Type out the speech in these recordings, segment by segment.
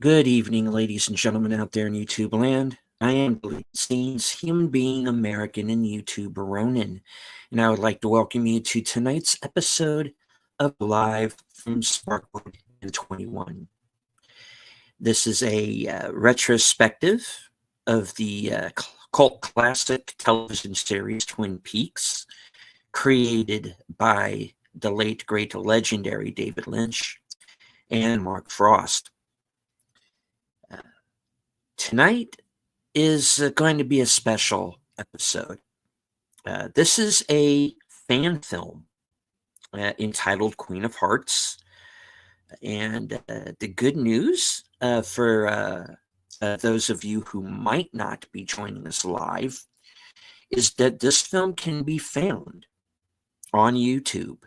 Good evening, ladies and gentlemen out there in YouTube land. I am the Scenes human being, American, and YouTuber Ronan, and I would like to welcome you to tonight's episode of Live from Sparkwood in 21. This is a retrospective of the cult classic television series Twin Peaks, created by the late, great, legendary David Lynch and Mark Frost. Tonight is going to be a special episode. This is a fan film entitled Queen of Hearts. And the good news for those of you who might not be joining us live is that this film can be found on YouTube.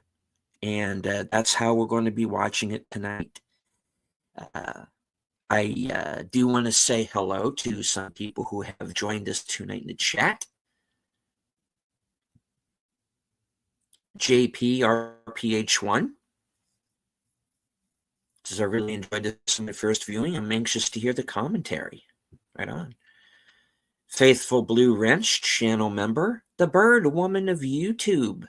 And that's how we're going to be watching it tonight. I do want to say hello to some people who have joined us tonight in the chat. JPRPH1 says, I really enjoyed this in my first viewing. I'm anxious to hear the commentary. Right on. Faithful Blue Wrench, channel member, the Bird Woman of YouTube.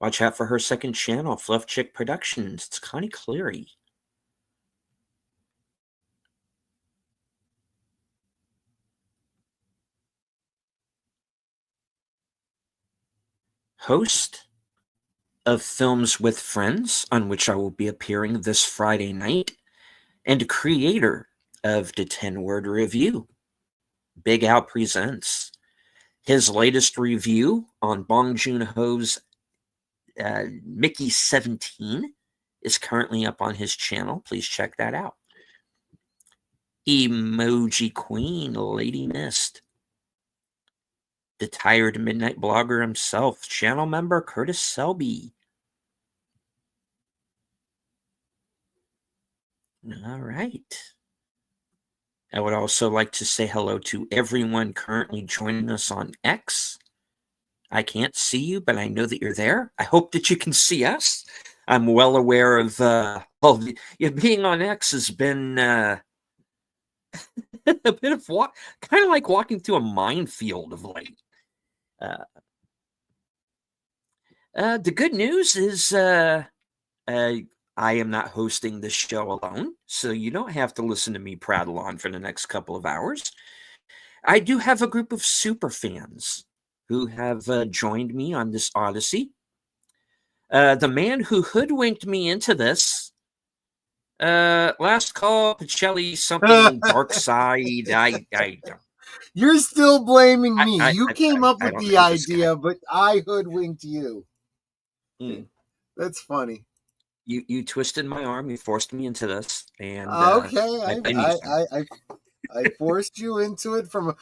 Watch out for her second channel, Fluff Chick Productions. It's Connie Cleary. Host of Films with Friends, on which I will be appearing this Friday night, and creator of the 10-Word Review, Big Al Presents. His latest review on Bong Joon-ho's Mickey 17 is currently up on his channel. Please check that out. Emoji Queen, Lady Mist. The Tired Midnight Blogger himself, channel member Curtis Selby. All right. I would also like to say hello to everyone currently joining us on X. I can't see you, but I know that you're there. I hope that you can see us. I'm well aware of being on X has been a bit of kind of like walking through a minefield of late. The good news is I am not hosting this show alone, so you don't have to listen to me prattle on for the next couple of hours. I do have a group of super fans who have joined me on this odyssey. The man who hoodwinked me into this, last call, Pacelli, something dark side. I don't. You're still blaming me. You came up with the idea, but I hoodwinked you. That's funny. You twisted my arm. You forced me into this, and okay, I forced you into it from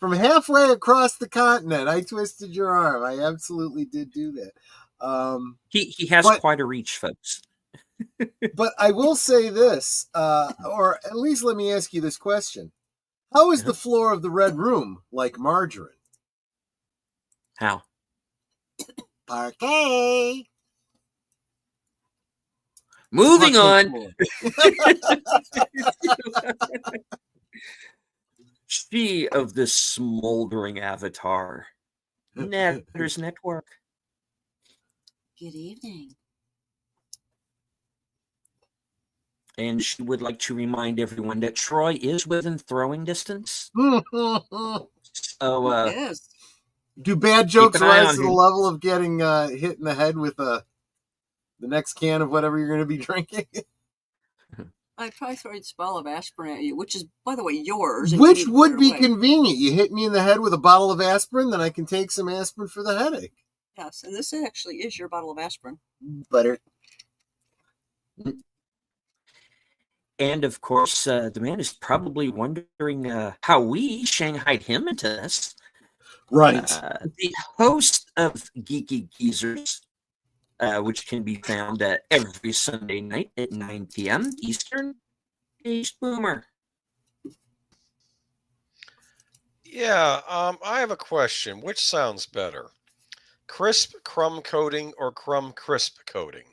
halfway across the continent. I twisted your arm. I absolutely did do that. He has quite a reach, folks. But I will say this, or at least let me ask you this question: how is the floor of the Red Room like margarine? How? Parquet. Moving on. She of this smoldering avatar. Netters Network. Good evening. And she would like to remind everyone that Troy is within throwing distance. So, yes. Do bad jokes rise to the level of getting hit in the head with the next can of whatever you're going to be drinking? I'd probably throw a bottle of aspirin at you, which is, by the way, yours. Which would be convenient. You hit me in the head with a bottle of aspirin, then I can take some aspirin for the headache. Yes, and this actually is your bottle of aspirin. Butter. And, of course, the man is probably wondering how we shanghaied him into this. Right. The host of Geeky Geezers, which can be found every Sunday night at 9 p.m. Eastern, Ace Boomer. Yeah, I have a question. Which sounds better? Crisp crumb coating or crumb crisp coating?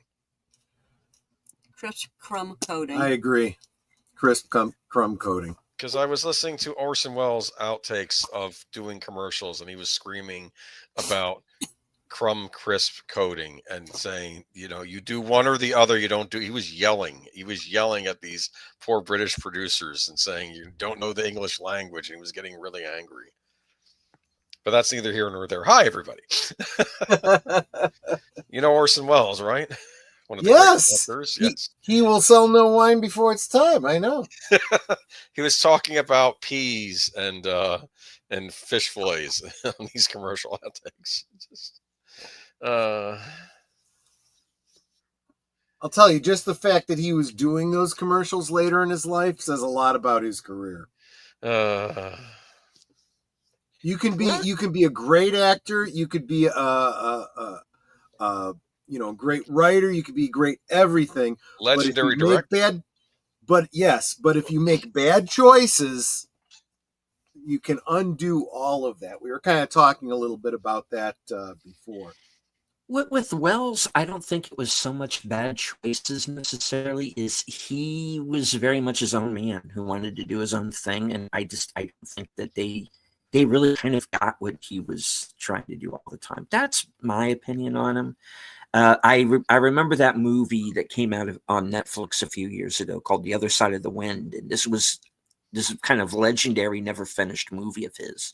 Crisp crumb coating. I agree. crisp crumb coating. Because I was listening to Orson Welles' outtakes of doing commercials, and he was screaming about crumb crisp coating and saying, you do one or the other, you don't do. He was yelling at these poor British producers and saying, you don't know the English language, and he was getting really angry. But that's neither here nor there. Hi, everybody. You know Orson Welles, right? One of the yes. Yes. He will sell no wine before it's time. I know. He was talking about peas and fish fillets on these commercial outtakes. I'll tell you, just the fact that he was doing those commercials later in his life says a lot about his career. You can be a great actor. You could be a great writer. You could be great everything. Legendary director. But if you make bad choices, you can undo all of that. We were kind of talking a little bit about that before. With Wells, I don't think it was so much bad choices necessarily. Is he was very much his own man who wanted to do his own thing, and I don't think that they really kind of got what he was trying to do all the time. That's my opinion on him. I remember that movie that came out on Netflix a few years ago called The Other Side of the Wind, and this kind of legendary, never finished movie of his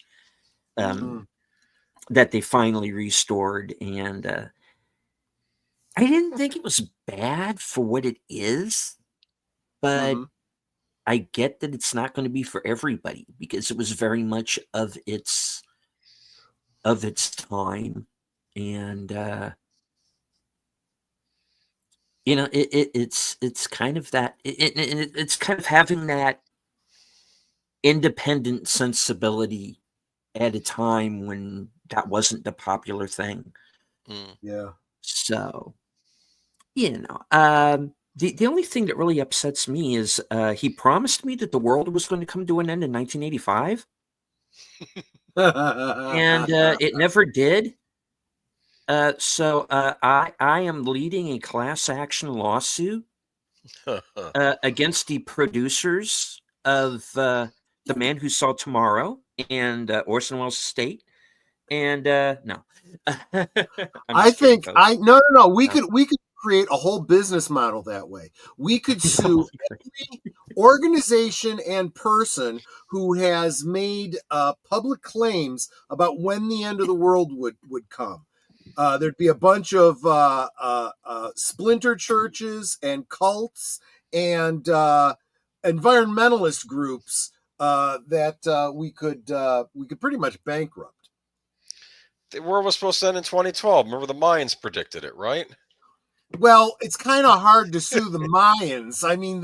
that they finally restored, and I didn't think it was bad for what it is, but I get that it's not going to be for everybody because it was very much of its time, and it's kind of that it's kind of having that independent sensibility at a time when that wasn't the popular thing. Yeah. So, the only thing that really upsets me is he promised me that the world was going to come to an end in 1985, and it never did. So I am leading a class action lawsuit against the producers of The Man Who Saw Tomorrow and Orson Welles' estate. And no, I think no. We could create a whole business model that way. We could sue every organization and person who has made public claims about when the end of the world would come. There'd be a bunch of splinter churches and cults and environmentalist groups that we could pretty much bankrupt. The world was supposed to end in 2012. Remember, the Mayans predicted it, right? Well, it's kind of hard to sue the Mayans. I mean,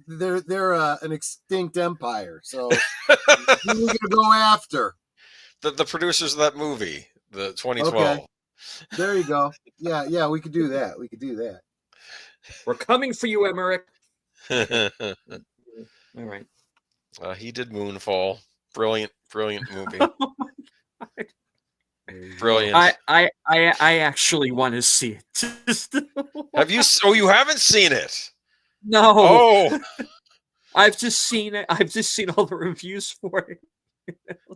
they're an extinct empire. So who are we going to go after? The producers of that movie, the 2012. Okay. There you go. Yeah, we could do that. We're coming for you, Emmerich. All right. He did Moonfall. Brilliant movie. Oh my God. Brilliant. I actually want to see it. Have you? Oh, you haven't seen it? No. Oh. I've just seen it. I've just seen all the reviews for it.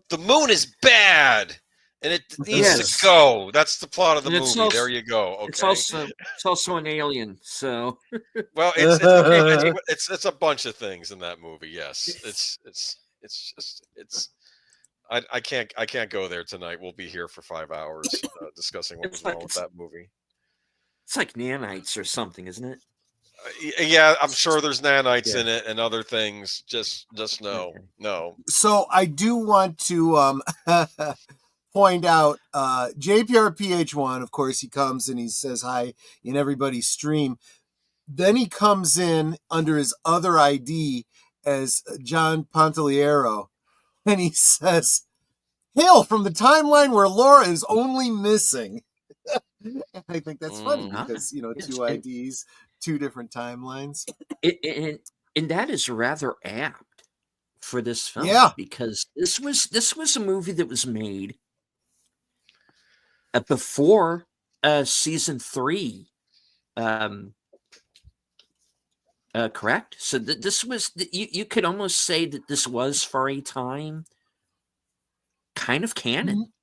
The moon is bad, and it needs to go. That's the plot of the movie. Also, there you go. Okay. It's also an alien. So. Well, it's a bunch of things in that movie. Yes, it's. I can't go there tonight. We'll be here for 5 hours discussing what was wrong with that movie. It's like nanites or something, isn't it? Yeah, I'm sure there's nanites in it and other things. Just no. So I do want to point out JPRPH1. Of course, he comes and he says hi in everybody's stream. Then he comes in under his other ID as John Pantoliero. And he says, "Hail from the timeline where Laura is only missing." I think that's funny because, two IDs, two different timelines. And that is rather apt for this film. Yeah. Because this was a movie that was made before season 3 Correct. So this was you could almost say that this was for a time kind of canon.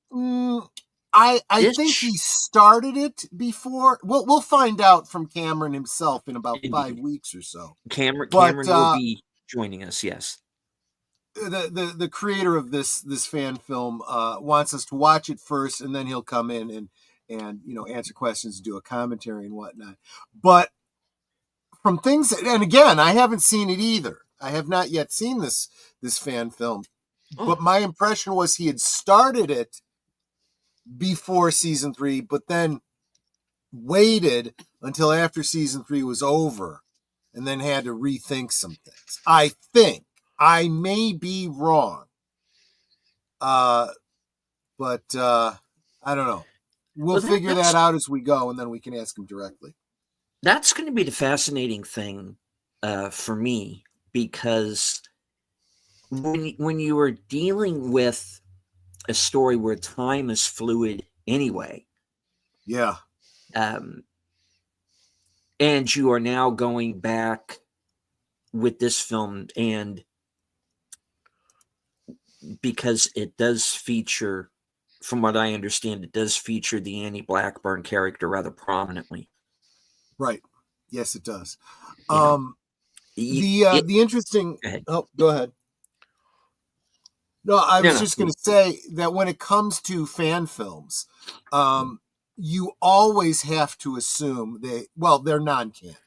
I think Ish. he started it before. We'll find out from Cameron himself in about 5 Indeed. weeks or so. Cameron But will be joining us. Yes. The creator of this fan film wants us to watch it first, and then he'll come in and answer questions, do a commentary and whatnot. But from things, and again, I haven't seen it either. I have not yet seen this fan film. But my impression was he had started it before season 3, but then waited until after season 3 was over and then had to rethink some things. I think. I may be wrong. But I don't know. We'll figure that out as we go, and then we can ask him directly. That's going to be the fascinating thing for me, because when you are dealing with a story where time is fluid anyway, yeah, and you are now going back with this film, and because it does feature, from what I understand, it does feature the Annie Blackburn character rather prominently. Right. Yes, it does. The interesting. Go ahead. Oh, go ahead. No, I was just going to say that when it comes to fan films, you always have to assume they're non-canon.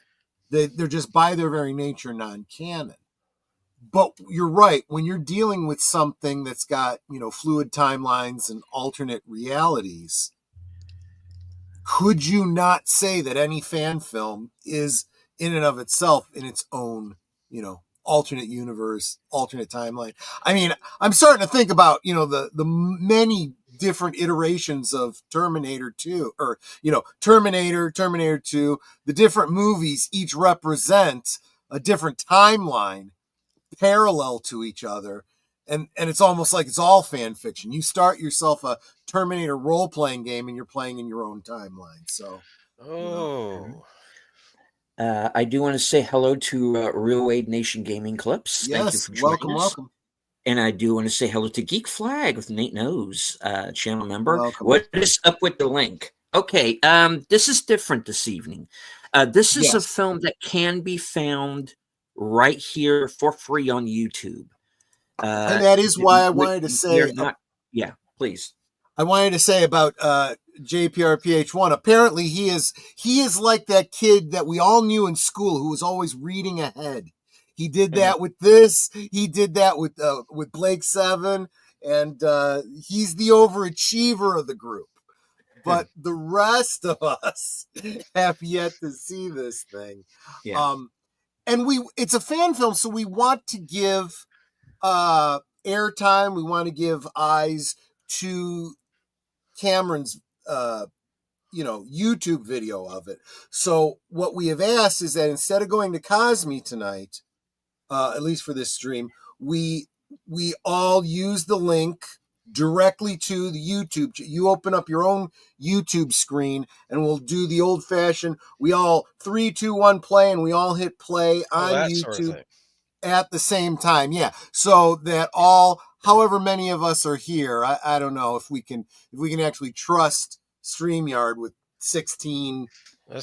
They're just by their very nature non-canon. But you're right. When you're dealing with something that's got, fluid timelines and alternate realities, could you not say that any fan film is in and of itself in its own, alternate universe, alternate timeline? I mean, I'm starting to think about, the many different iterations of Terminator 2 or, Terminator 2, the different movies each represent a different timeline parallel to each other. And it's almost like it's all fan fiction. You start yourself a Terminator role-playing game and you're playing in your own timeline. So, I do want to say hello to Real Wade Nation Gaming Clips. Yes, thank you for joining us. Welcome. And I do want to say hello to Geek Flag with Nate Knows, channel member. Welcome. What is up with the link? Okay, this is different this evening. This is a film that can be found right here for free on YouTube. And that is why I wanted to say, please. I wanted to say about JPRPH1. Apparently, he is like that kid that we all knew in school who was always reading ahead. He did that with this. He did that with Blake 7, and he's the overachiever of the group. But the rest of us have yet to see this thing. Yeah. And it's a fan film, so we want to give airtime. We want to give eyes to Cameron's, YouTube video of it. So what we have asked is that instead of going to Cosme tonight, at least for this stream, we all use the link directly to the YouTube. You open up your own YouTube screen and we'll do the old fashioned, we all 3, 2, 1 play, and we all hit play on YouTube sort of at the same time. Yeah. So that however many of us are here, I don't know if we can actually trust StreamYard with 16.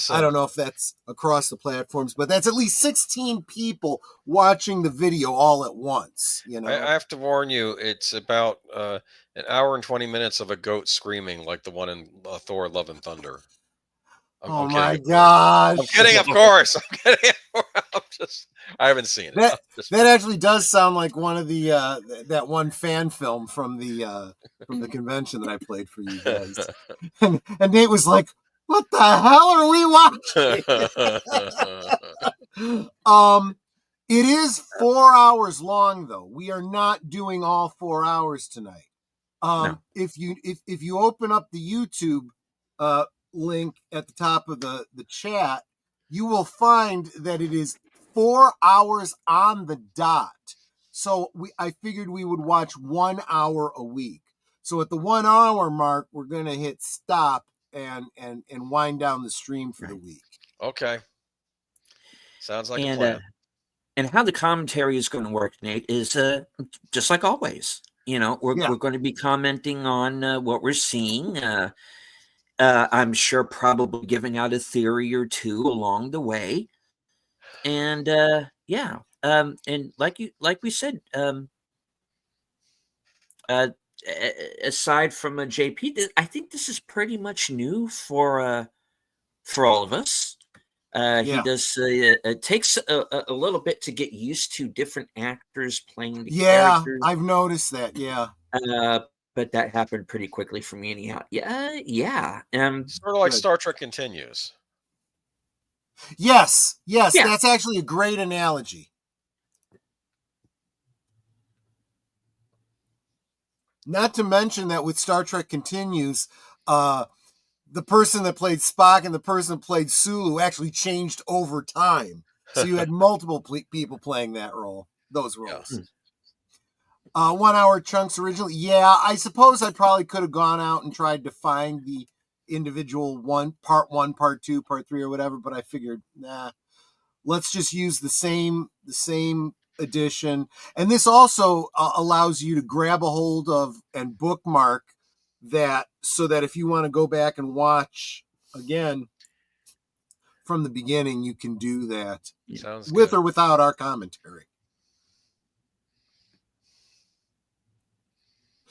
I don't know if that's across the platforms, but that's at least 16 people watching the video all at once. I have to warn you, it's about an hour and 20 minutes of a goat screaming like the one in Thor: Love and Thunder. I'm my gosh! I'm kidding, of course. I'm kidding. I haven't seen it. That actually does sound like one of the that one fan film from the convention that I played for you guys. and Nate was like, "What the hell are we watching?" It is 4 hours long, though. We are not doing all 4 hours tonight. No. If you open up the YouTube link at the top of the chat, you will find that it is 4 hours on the dot. So I figured we would watch 1 hour a week. So at the 1 hour mark, we're going to hit stop and wind down the stream for the week. Okay. Sounds like a plan. And how the commentary is going to work, Nate, is just like always. We're going to be commenting on what we're seeing. I'm sure probably giving out a theory or two along the way. And yeah, and like we said, aside from JP, I think this is pretty much new for all of us. He does. It takes a little bit to get used to different actors playing the characters. I've noticed that. Yeah. But that happened pretty quickly for me anyhow. Yeah. Sort of like Good. Star Trek Continues. Yes, Yeah. that's actually a great analogy. Not to mention that with Star Trek Continues, the person that played Spock and the person that played Sulu actually changed over time. So you had multiple people playing those roles. Yeah. 1 hour chunks originally. Yeah, I suppose I probably could have gone out and tried to find the individual part 1, part 2, part 3 or whatever, but I figured, let's just use the same edition. And this also allows you to grab a hold of and bookmark that, so that if you want to go back and watch again from the beginning, you can do that. Sounds with good. or without our commentary.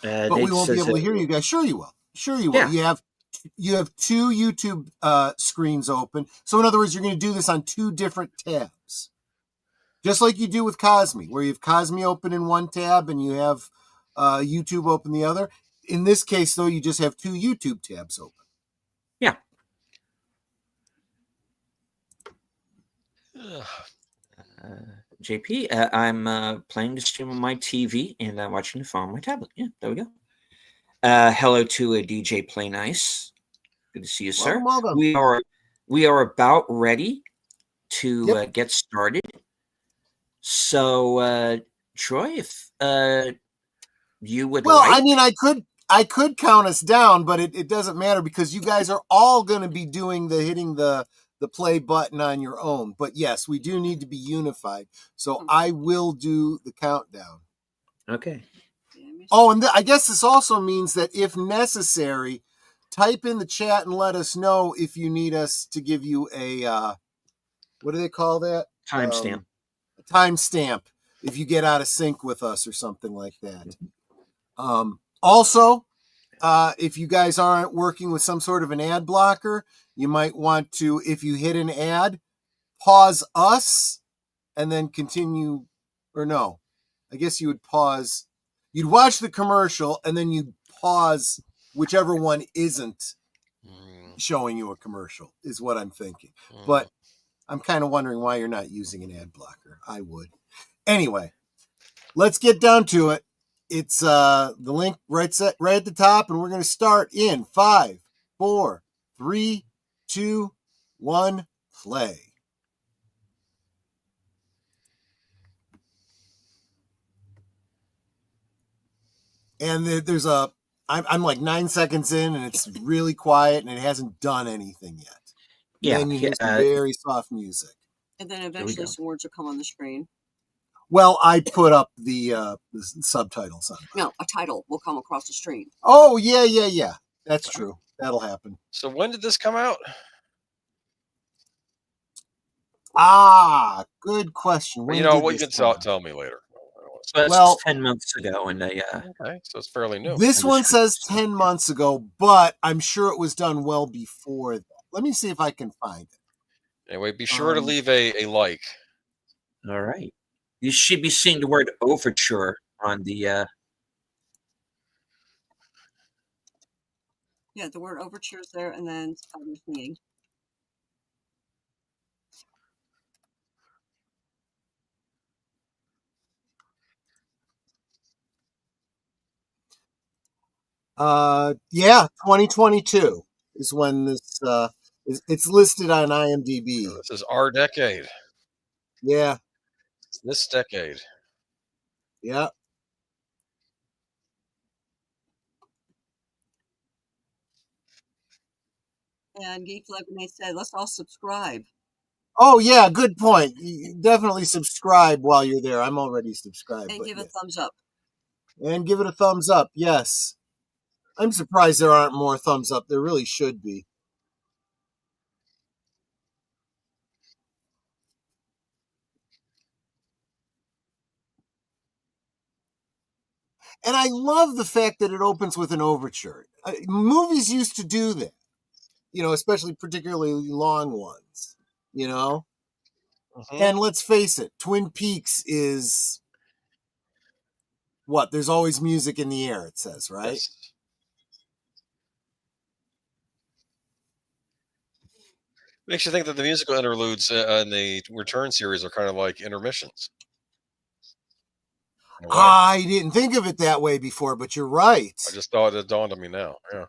But we won't be able to hear you guys. Sure you will. Yeah. You have 2 YouTube screens open. So in other words, you're going to do this on 2 different tabs. Just like you do with Cosme, where you have Cosme open in one tab and you have YouTube open the other. In this case, though, you just have 2 YouTube tabs open. Yeah. JP, I'm playing the stream on my TV and I'm watching the phone on my tablet. Yeah, there we go. Hello to a DJ Play Nice. Good to see you, sir. Welcome. We are about ready to get started. So, Troy, if you would like. I mean, I could count us down, but it doesn't matter because you guys are all going to be doing hitting the play button on your own. But yes, we do need to be unified. So I will do the countdown. Okay. Oh, and I guess this also means that if necessary, type in the chat and let us know if you need us to give you a, what do they call that? Timestamp. A timestamp if you get out of sync with us or something like that. Also, if you guys aren't working with some sort of an ad blocker, you might want to, if you hit an ad, pause us and then continue, or no, I guess you would pause. You'd watch the commercial and then you'd pause whichever one isn't showing you a commercial is what I'm thinking. But I'm kind of wondering why you're not using an ad blocker. I would. Anyway, let's get down to it. It's the link right at the top, and we're going to start in 5, 4, 3, 2, 1, play. And there's I'm like 9 seconds in, and it's really quiet, and it hasn't done anything yet. Yeah. Then you hear some very soft music. And then eventually some words will come on the screen. Well, I put up the subtitles on. No, a title will come across the screen. Oh, yeah. That's true. That'll happen. So when did this come out? Good question. You know, you can tell me later. Well, 10 months ago, and okay, so it's fairly new. This one says 10 months ago, but I'm sure it was done well before that. Let me see if I can find it. Anyway, be sure to leave a like. All right. You should be seeing the word overture on the. Yeah, the word overture is there, and then singing. Yeah, 2022 is when this it's listed on IMDb. This is our decade. Yeah. It's this decade. Yeah. And Geek Lemonade said, let's all subscribe. Oh yeah, good point. You definitely subscribe while you're there. I'm already subscribed, And but give yeah. a thumbs up. And give it a thumbs up. Yes, I'm surprised there aren't more thumbs up. There really should be. And I love the fact that it opens with an overture. Movies used to do that, especially particularly long. You know, Mhm. and let's face it, Twin Peaks is what? There's always music in the air. It says, right? Yes. Makes you think that the musical interludes in the Return series are kind of like intermissions in a way. I didn't think of it that way before, but you're right. I just thought it dawned on me now. Yeah.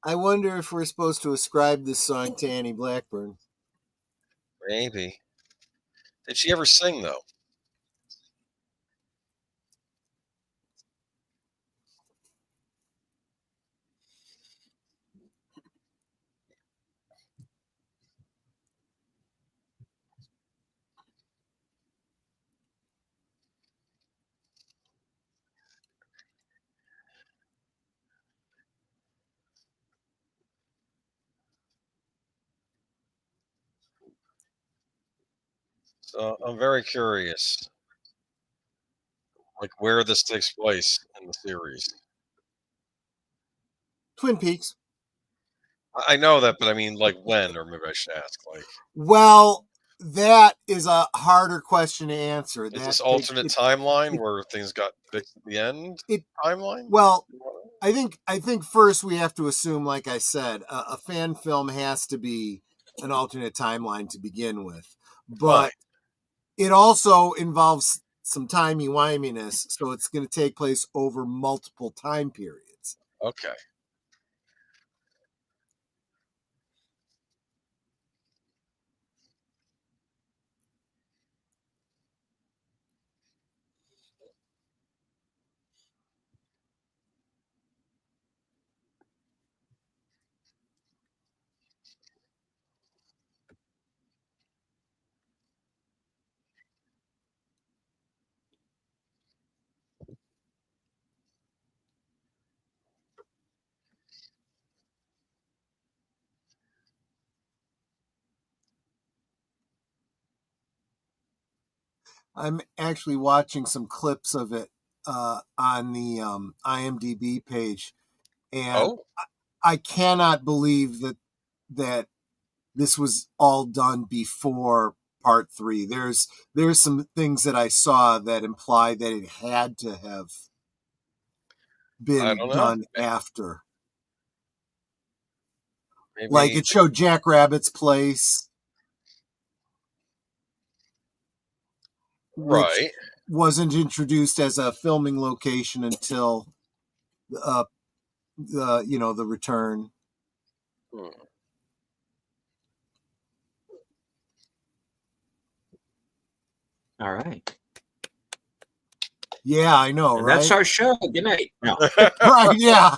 I wonder if we're supposed to ascribe this song to Annie Blackburn. Maybe. Did she ever sing though? So I'm very curious, like where this takes place in the series. Twin Peaks. I know that, but I mean, like when, or maybe I should ask, like, Well, that is a harder question to answer. is That this takes alternate it. timeline It, where things got fixed at the end it timeline? well, I think first we have to assume, like I said, a fan film has to be an alternate timeline to begin with, Fine. but it also involves some timey wiminess, so it's going to take place over multiple time periods. Okay. I'm actually watching some clips of it on the IMDb page, and Oh, I cannot believe that this was all done before part three. There's some things that I saw that imply that it had to have I been don't know. done after. Like Maybe it showed Jackrabbit's Place, which right. wasn't introduced as a filming location until uh, the return. Hmm. All right. Yeah, I know, And right? that's our show. Good night. No. Right, yeah.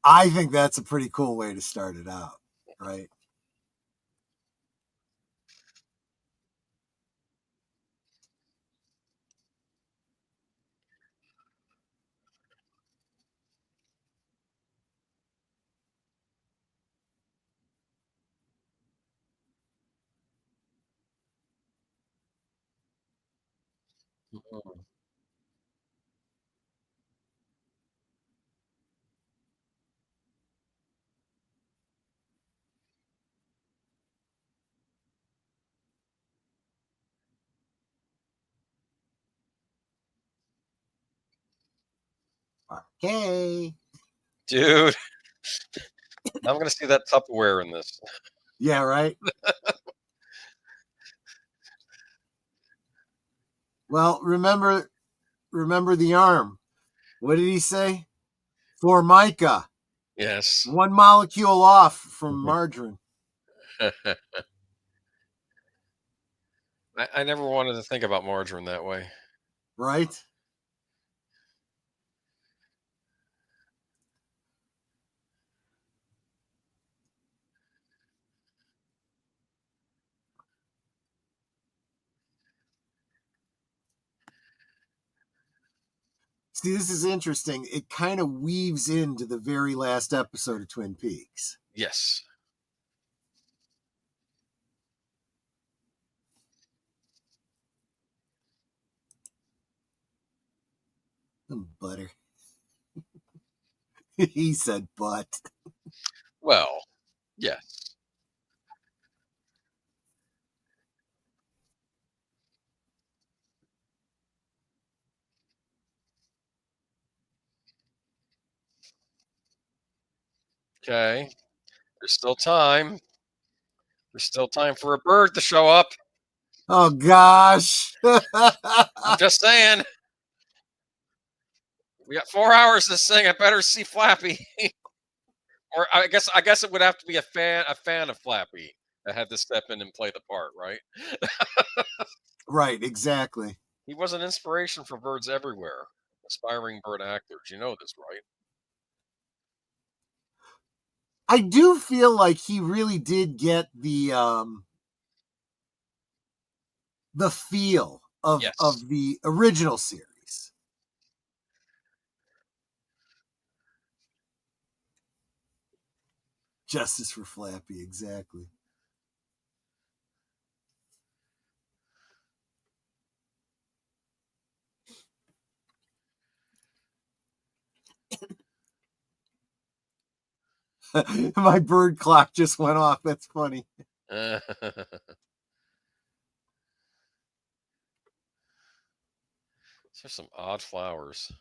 I think that's a pretty cool way to start it out, right? Hmm. Okay. Dude, I'm gonna see that Tupperware in this. Yeah, right. Well, remember the arm. What did he say? Formica. Yes. 1 molecule off from margarine. I never wanted to think about margarine that way. Right? See, this is interesting. It kind of weaves into the very last episode of Twin Peaks. Yes. Butter. He said butt. Well, yes. Okay. There's still time. There's still time for a bird to show up. Oh gosh. I'm just saying. We got 4 hours to sing. I better see Flappy. Or I guess it would have to be a fan of Flappy that had to step in and play the part, right? Right, exactly. He was an inspiration for birds everywhere, aspiring bird actors. You know this, right? I do feel like he really did get the feel of Yes. the original series. Justice for Flappy, exactly. My bird clock just went off. That's funny. There's some odd flowers.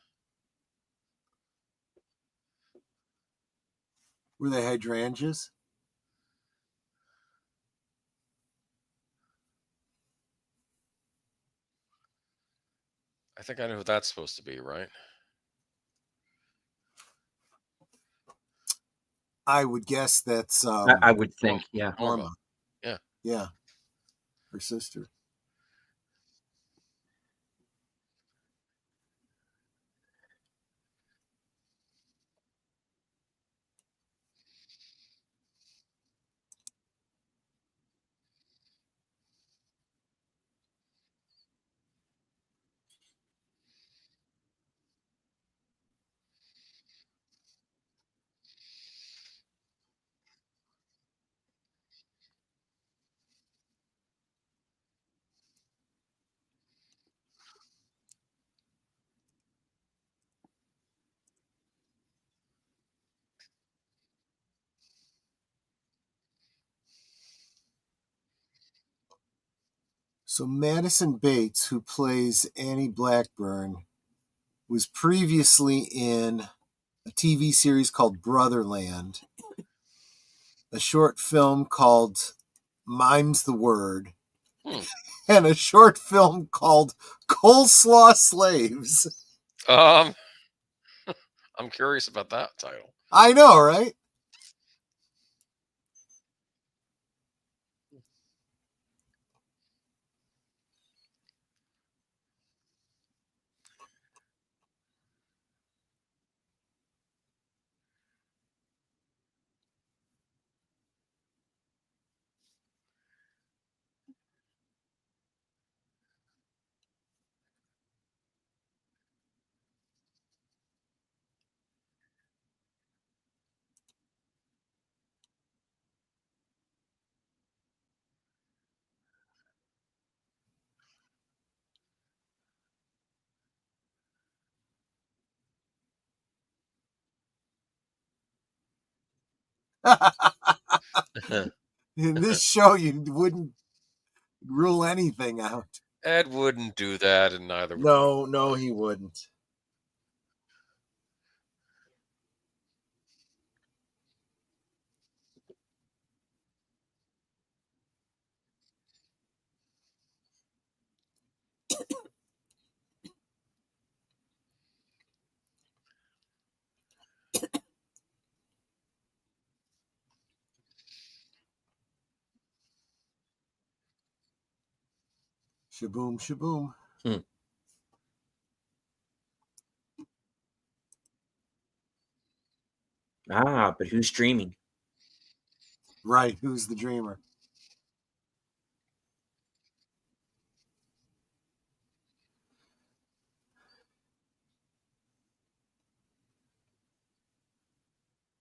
Were they hydrangeas? I think I know who that's supposed to be, right? I would guess that's I would think, yeah. Norma. Yeah. Yeah. Her sister. So Madison Bates, who plays Annie Blackburn, was previously in a TV series called Brotherland, a short film called Mime's the Word, and a short film called Coleslaw Slaves. I'm curious about that title. I know, right? In this show, you wouldn't rule anything out. Ed wouldn't do that, and neither would No, he wouldn't. Shaboom, shaboom. Ah, but who's dreaming? Right, who's the dreamer?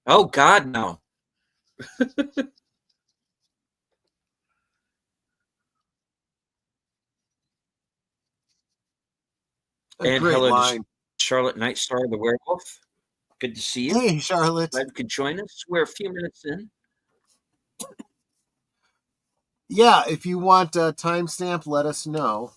Oh, God, no. And Great hello line. to Charlotte Nightstar, the werewolf. Good to see you. Hey, Charlotte. Glad you could join us. We're a few minutes in. Yeah, if you want a timestamp, let us know.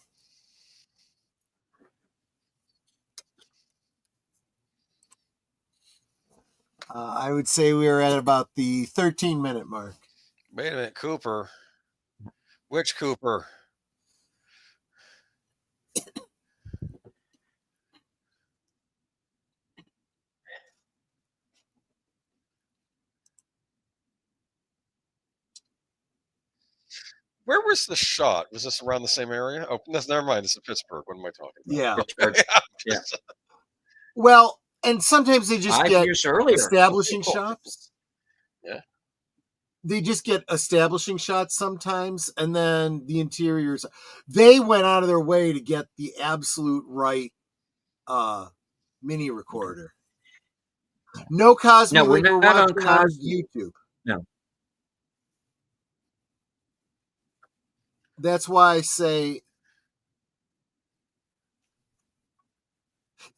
I would say we are at about the 13-minute mark. Wait a minute, Cooper. Which Cooper? Where was the shot? Was this around the same area? Oh, never mind. This is Pittsburgh. What am I talking about? Yeah. Pittsburgh. Yeah. Well, and sometimes they just 5 get years earlier. establishing shots. Yeah. They just get establishing shots sometimes, and then the interiors. They went out of their way to get the absolute right mini recorder. No Cosby No, we're like we're not on watching on Cosby. YouTube. No. That's why I say.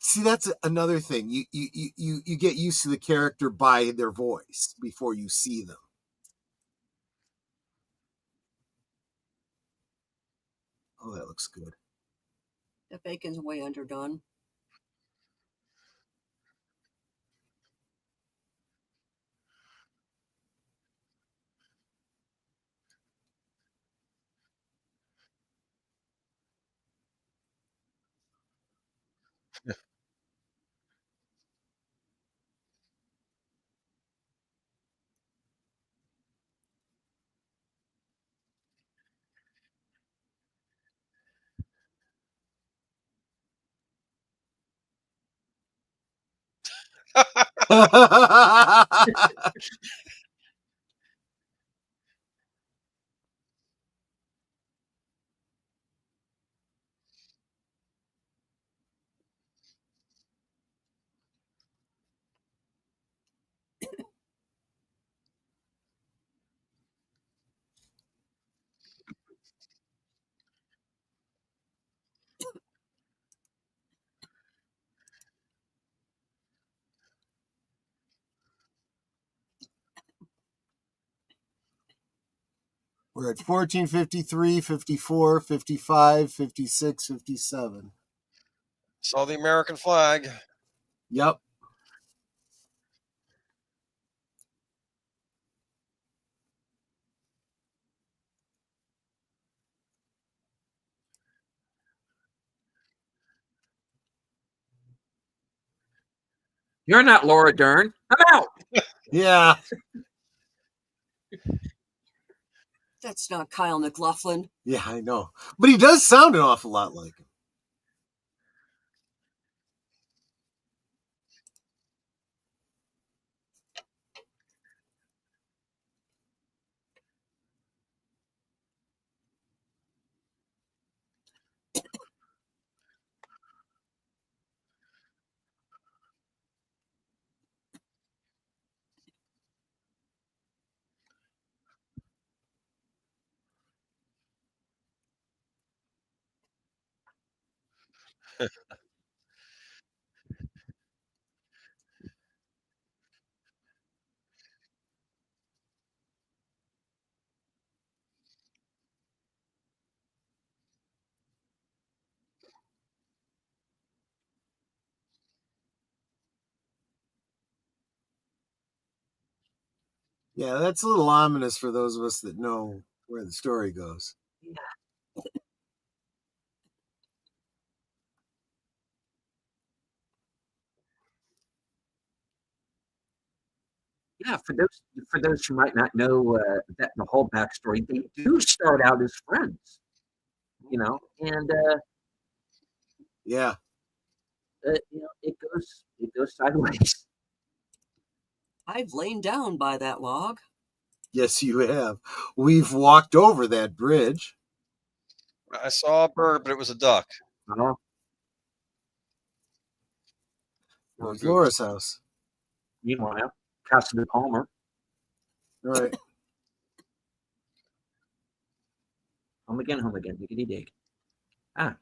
See, that's another thing. You get used to the character by their voice before you see them. Oh, that looks good. The bacon's way underdone. We're at 1453, 54, 55, 56, 57. Saw the American flag. Yep. You're not Laura Dern. I'm out. Yeah. That's not Kyle McLaughlin. Yeah, I know. But he does sound an awful lot like him. Yeah, that's a little ominous for those of us that know where the story goes. Yeah, for those who might not know that the whole backstory, they do start out as friends. and Yeah. it goes sideways. I've lain down by that log. Yes, you have. We've walked over that bridge. I saw a bird, but it was a duck. Uh-huh. Or a There's goose. Laura's house. Meanwhile, Casa de Palmer. Right. Home again, diggity dig. Ah.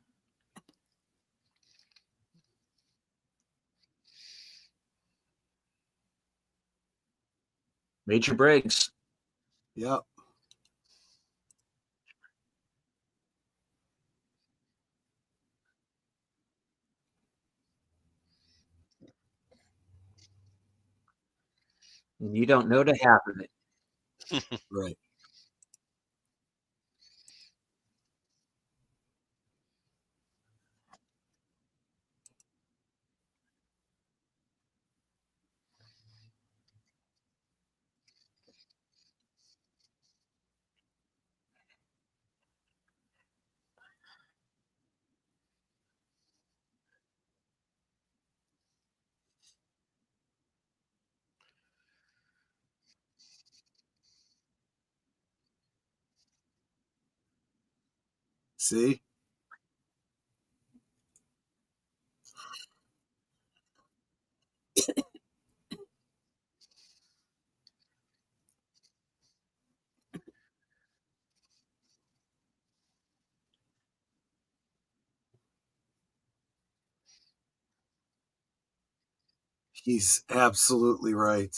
Major Briggs. Yep. And you don't know the half of it. Right. See? He's absolutely right.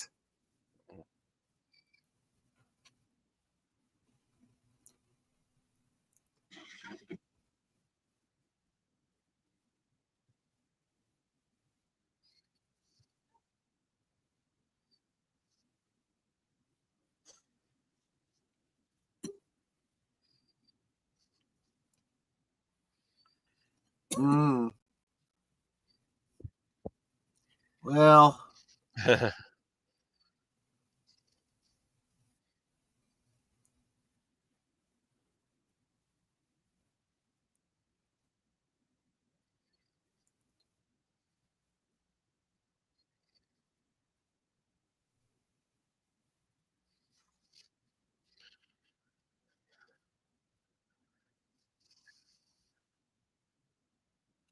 Mm. Well,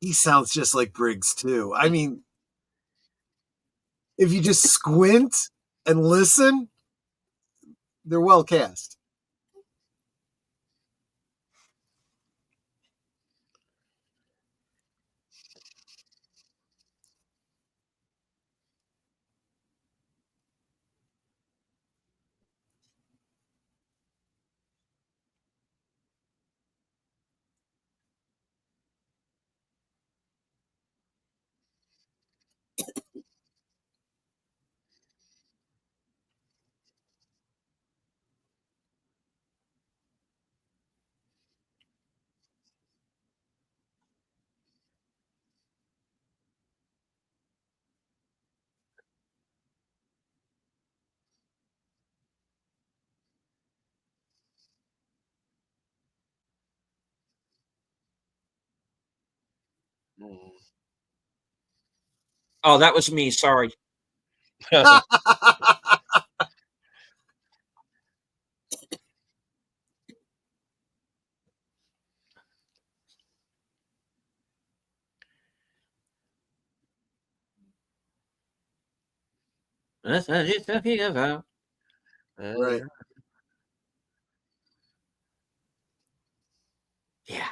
he sounds just like Briggs, too. I mean, if you just squint and listen, they're well cast. Oh, that was me. Sorry. That's what you're talking about. Right. Yeah.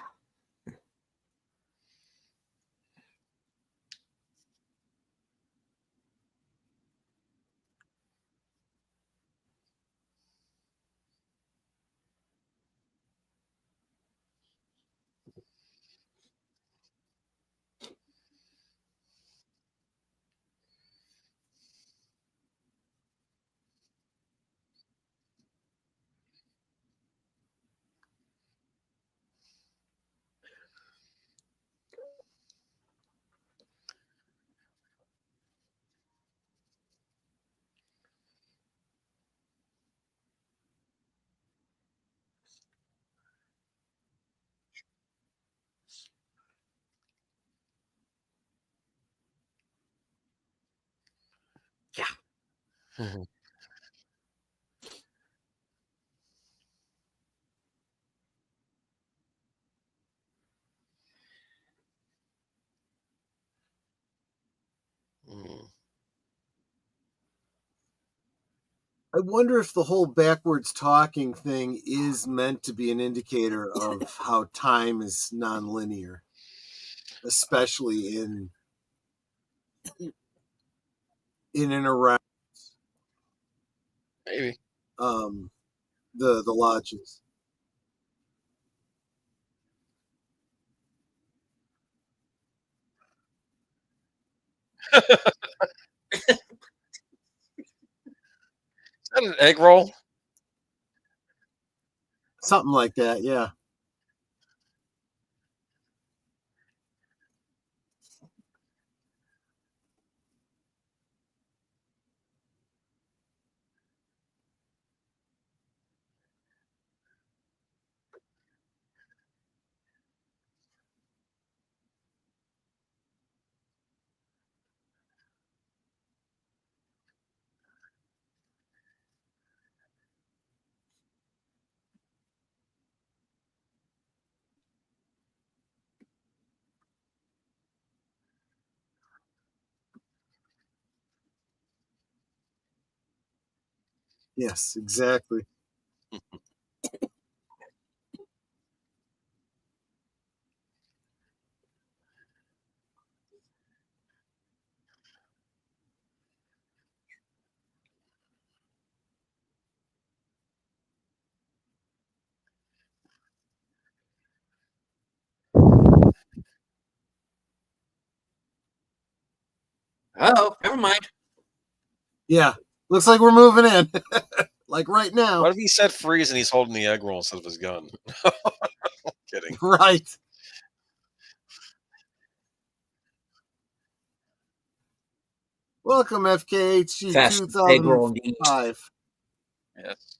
Mhm. Mm. I wonder if the whole backwards talking thing is meant to be an indicator of how time is nonlinear, especially in and around Maybe. um, the lodges. Is that an egg roll? Something like that, yeah. Yes, exactly. Oh, never mind. Yeah. Looks like we're moving in. Like right now. What if he said freeze and he's holding the egg roll instead of his gun? Kidding. Right. Welcome, FKHG Fast egg roll indeed. 2005. Yes.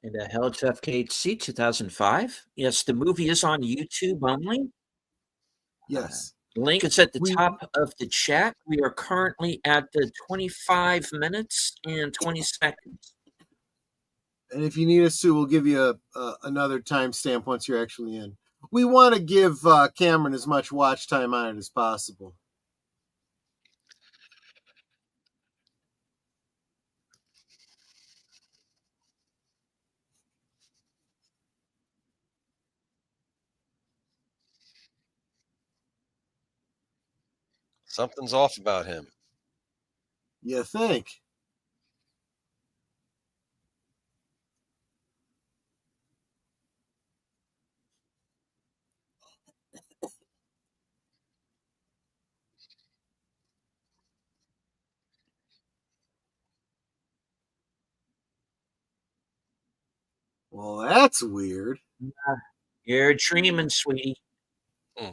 And the hell to FKHC 2005. Yes, the movie is on YouTube only. Yes. Link is at the We top of the chat. We are currently at the 25 minutes and 20 seconds. and if you need us to, we'll give you another timestamp once you're actually in. We want to give Cameron as much watch time on it as possible. Something's off about him. You think? Well, that's weird. You're dreaming, sweetie. Hmm.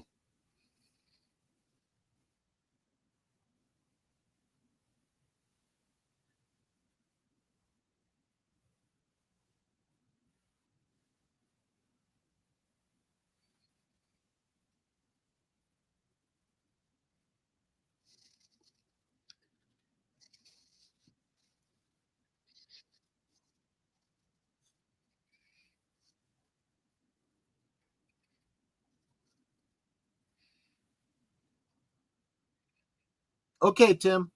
Okay, Tim.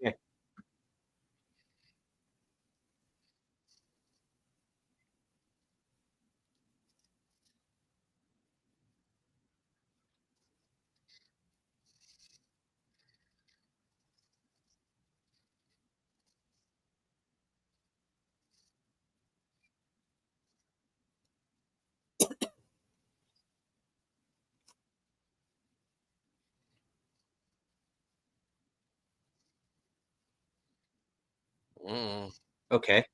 Yeah. Mm. Okay.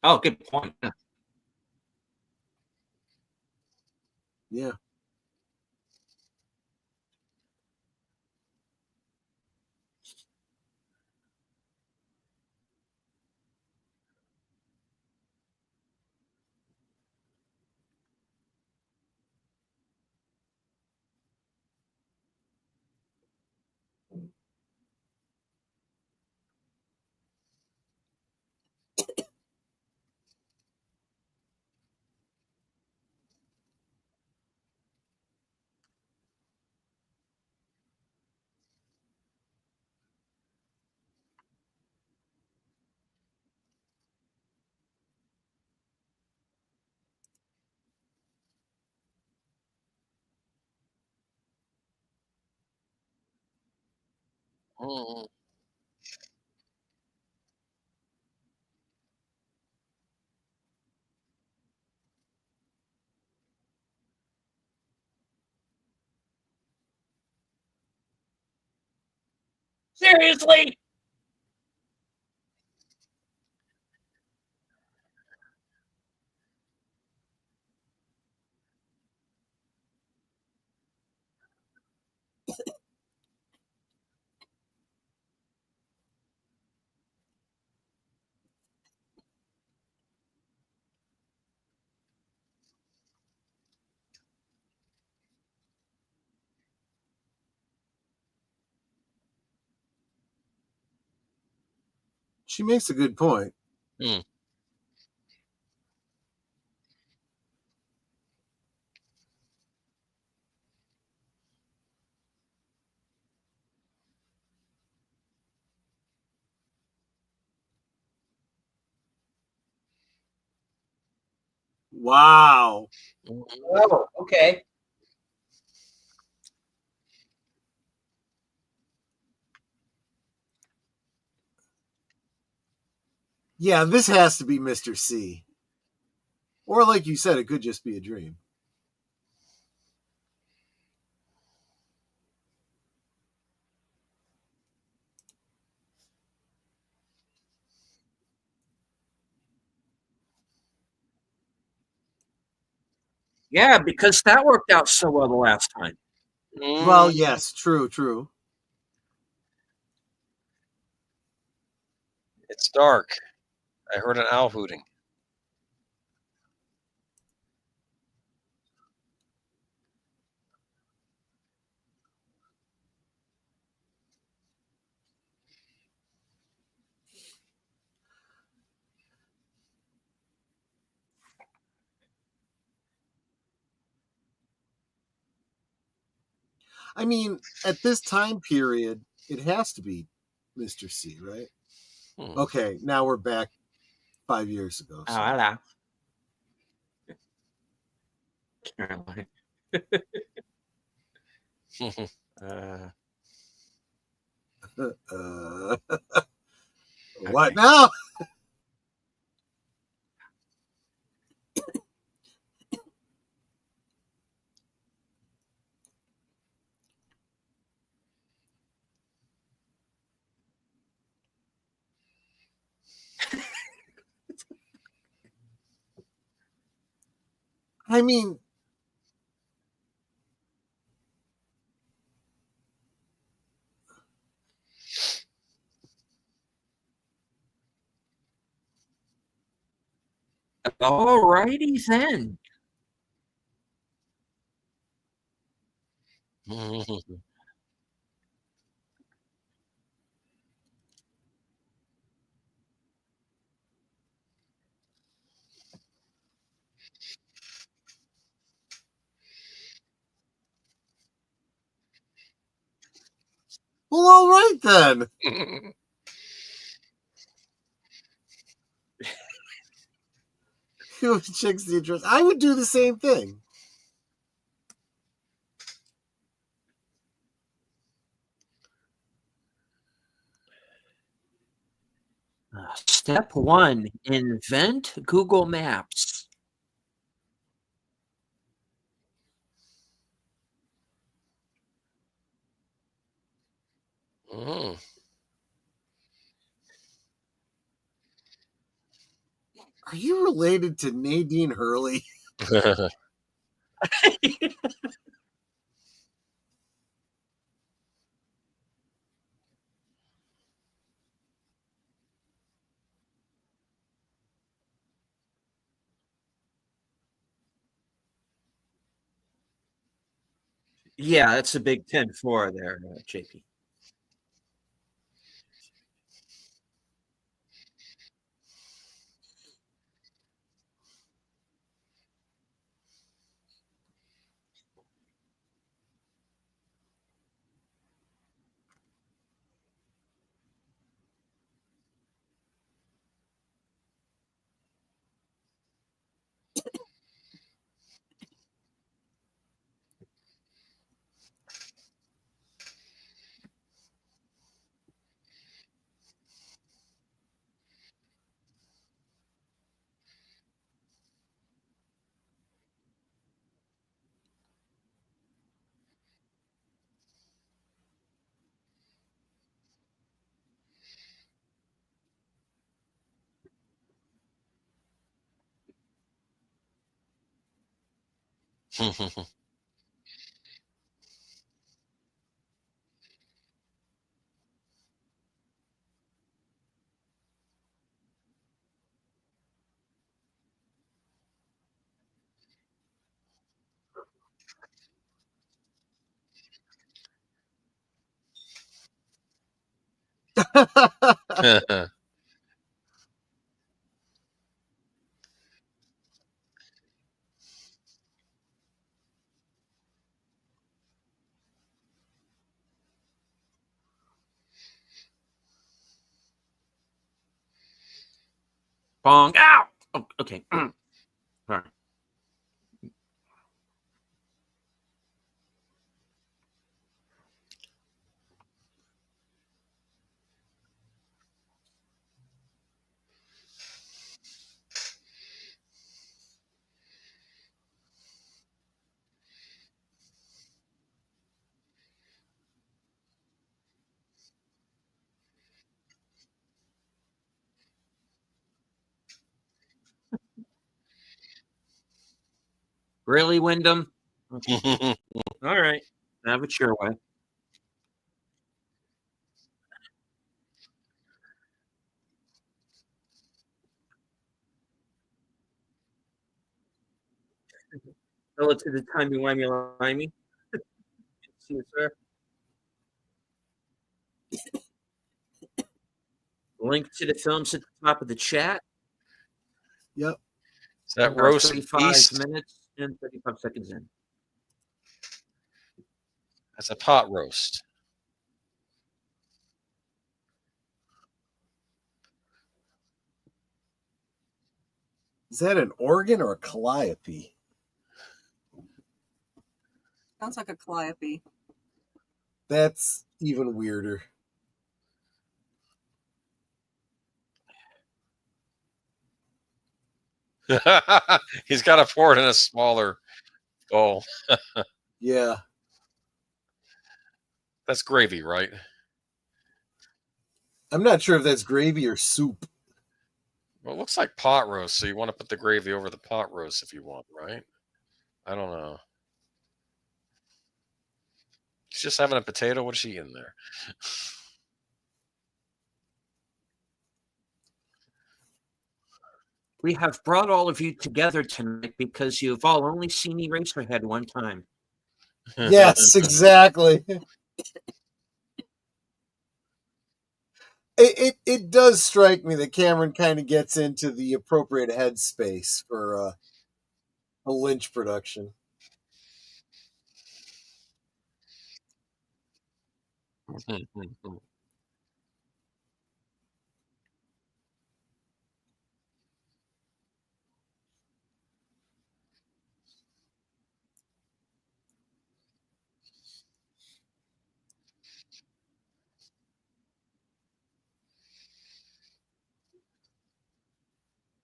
Oh, good point. Yeah. Yeah. Mm. Seriously? She makes a good point. Mm. Wow. Mm. Oh, okay. Yeah, this has to be Mr. C. Or like you said, it could just be a dream. Yeah, because that worked out so well the last time. Well, Mm. yes, true. It's dark. I heard an owl hooting. I mean, at this time period, it has to be Mr. C, right? Mm. Okay, now we're back 5 years ago. Oh, So. hello. Caroline. Uh, What okay. now? I mean, All righty then. Mm. Well, all right then. Who checks the address? I would do the same thing. Step 1, invent Google Maps. Mm. Are you related to Nadine Hurley? Yeah, that's a big 10-4 there, JP. Bong. Ow! Oh, okay. Sorry. Really, Wyndham? Okay. All right. Have it your way. Relative to the timey-wimey-limey. See you, sir. Link to the films at the top of the chat. Yep. Is that We're roast 35 beast? minutes and 35 seconds in. That's a pot roast. Is that an organ or a calliope? Sounds like a calliope. That's even weirder. He's got to pour it in a smaller bowl. Yeah. That's gravy, right? I'm not sure if that's gravy or soup. Well, it looks like pot roast, so you want to put the gravy over the pot roast if you want, right? I don't know. She's just having a potato. What is she eating there? We have brought all of you together tonight because you've all only seen Eraserhead one time. Yes, exactly. It does strike me that Cameron kind of gets into the appropriate headspace for a Lynch production.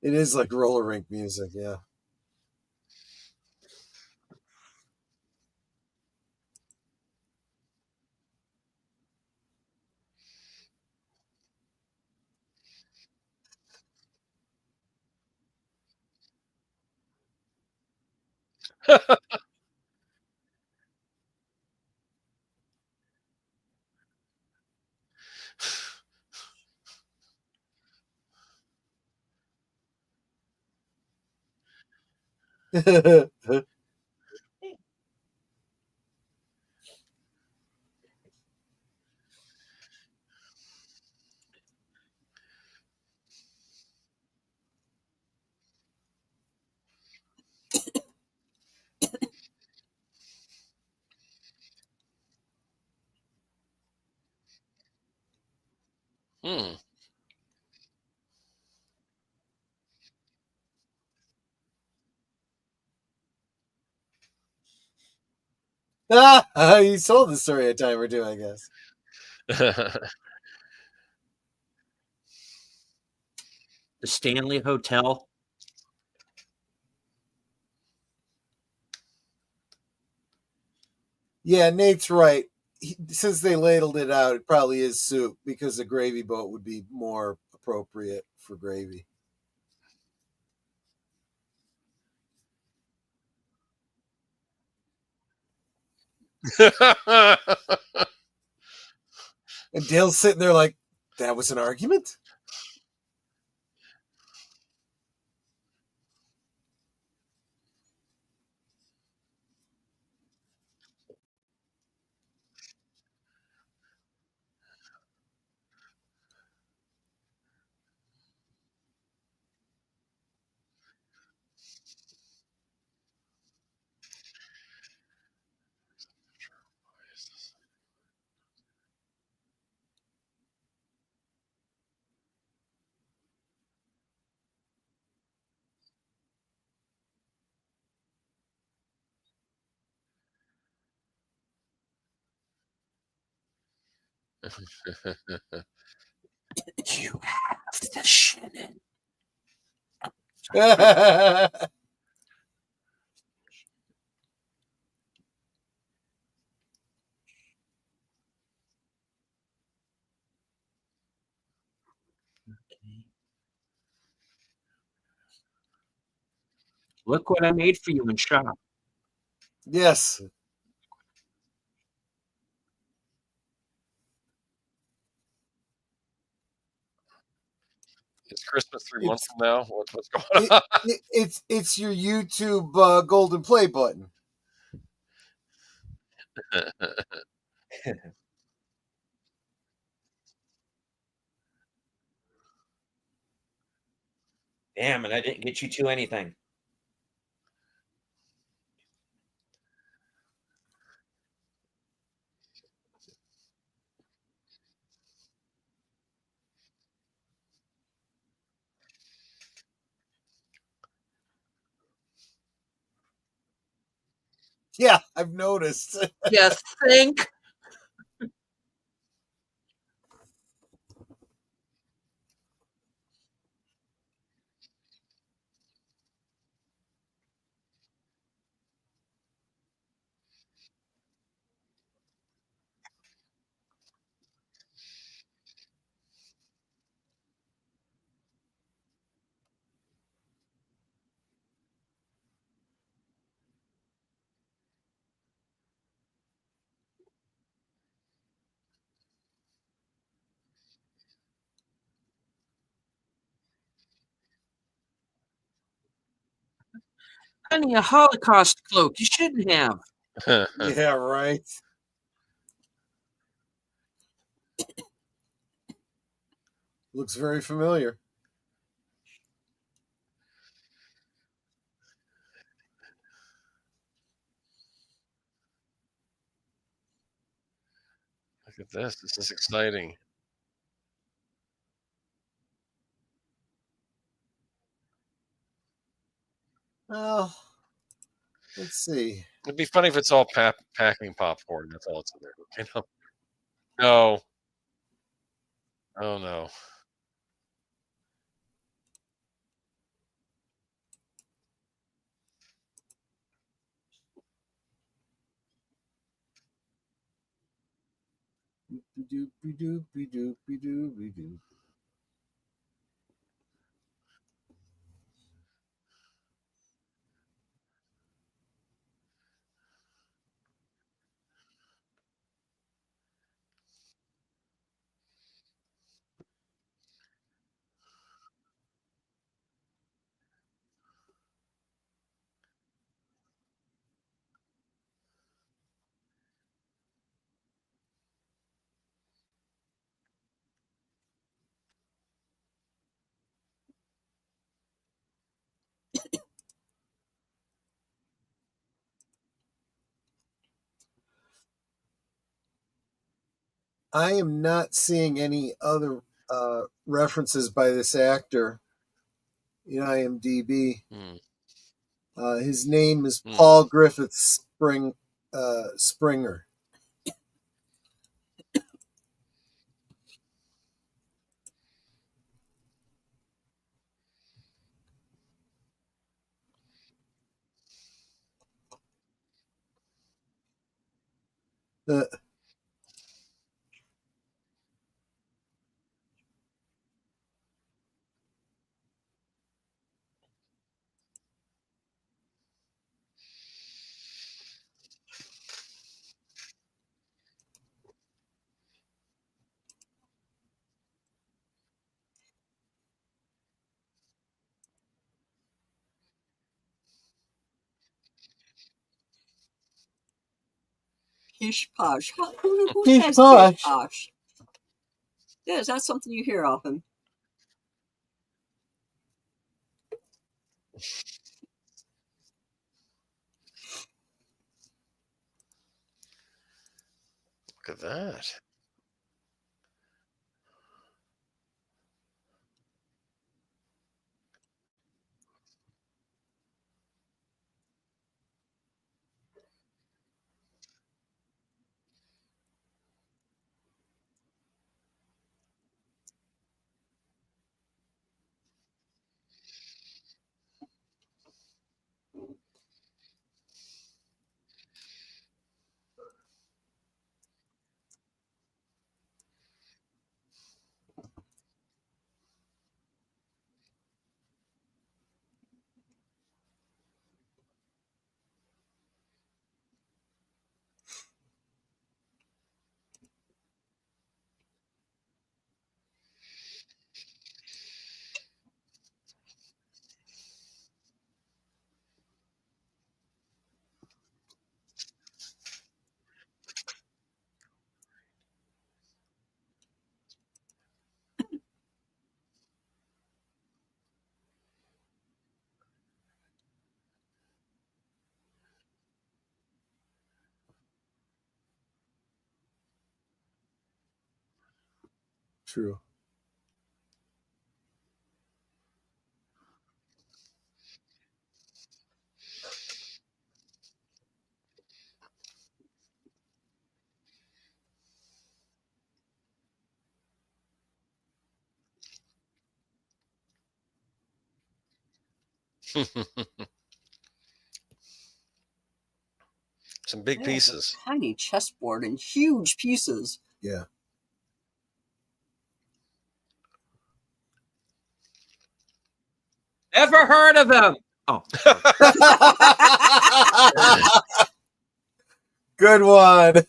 It is like roller rink music, yeah. Hmm. You told the story a time or two, I guess. The Stanley Hotel. Yeah, Nate's right. Since they ladled it out, it probably is soup because the gravy boat would be more appropriate for gravy. And Dale's sitting there like, that was an argument? You have the Shannon. Look what I made for you in shop. Yes. It's Christmas 3 months It's from now. What's going on? it's your YouTube golden play button. Damn, and I didn't get you to anything. Yeah, I've noticed. You think? Honey, a Holocaust cloak. You shouldn't have. Yeah, right. Looks very familiar. Look at this. This is exciting. Oh, let's see. It'd be funny if it's all packing popcorn. That's all it's in there. You know? No. Oh no. I am not seeing any other references by this actor in IMDb. His name is Paul Griffith Springer. Uh, Pish posh. Who Pish says posh. pish posh? Yeah, is that something you hear often? Look at that. True. Some big pieces. Tiny chessboard and huge pieces. Yeah. Never heard of them. Oh, Good one.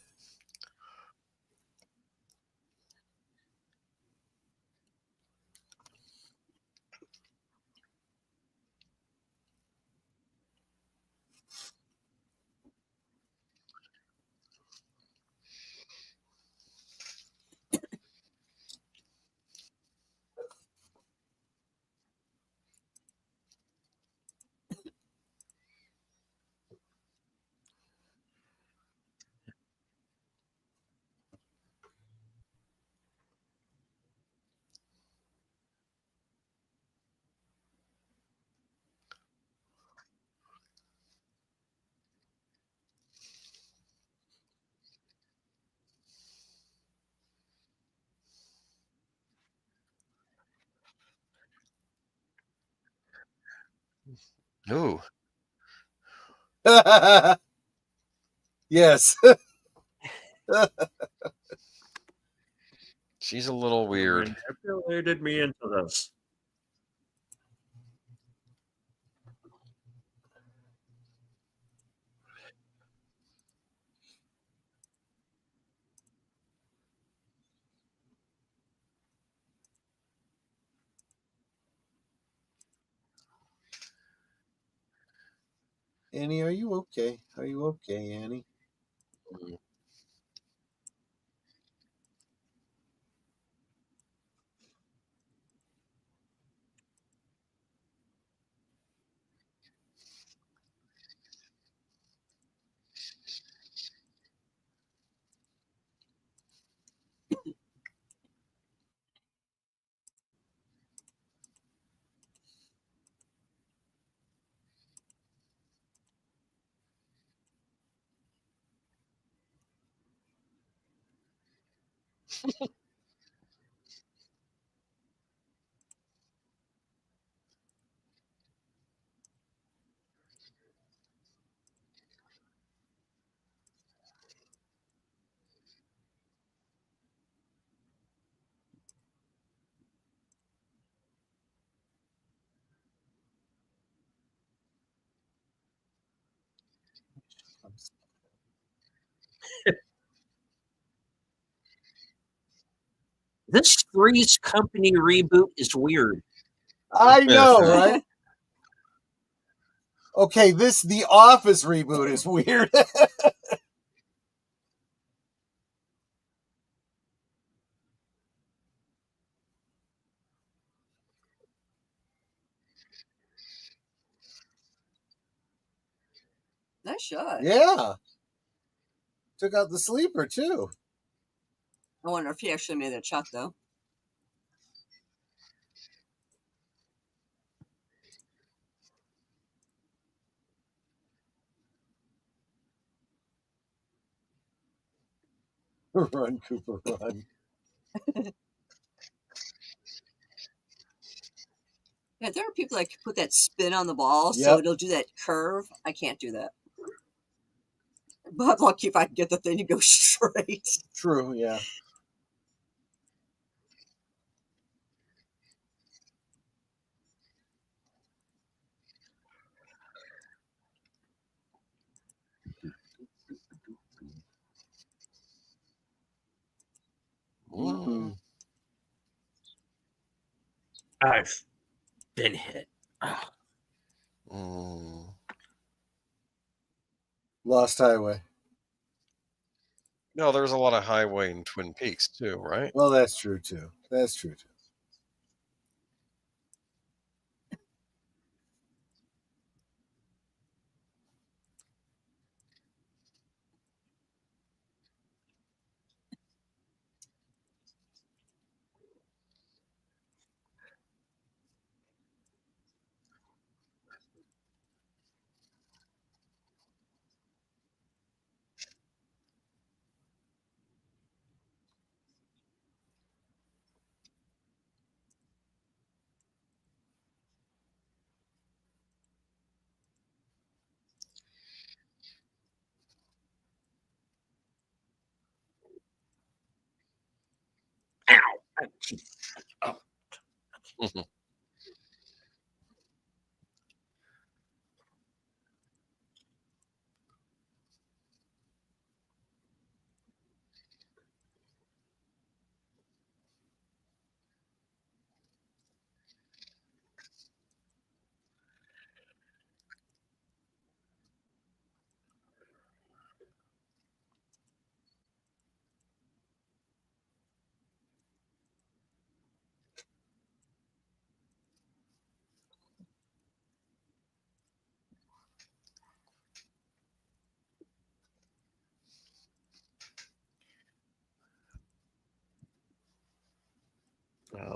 Ooh, Yes. she's a little You weird. manipulated me into this. Annie, are you okay? Are you okay, Annie? Mm. This Three's Company reboot is weird. I know, right? Okay, The Office reboot is weird. Nice shot. Yeah. Took out the sleeper, too. I wonder if he actually made that shot, though. Run, Cooper, run. Yeah, there are people that can put that spin on the ball, so Yep. it'll do that curve. I can't do that. But I'm lucky if I can get the thing to go straight. True, yeah. Mm. I've been hit. Ah, Mm. Lost Highway. No, there's a lot of highway in Twin Peaks too, right? Well, that's true, too. That's true, too. ow! Oh, jeez. Oh.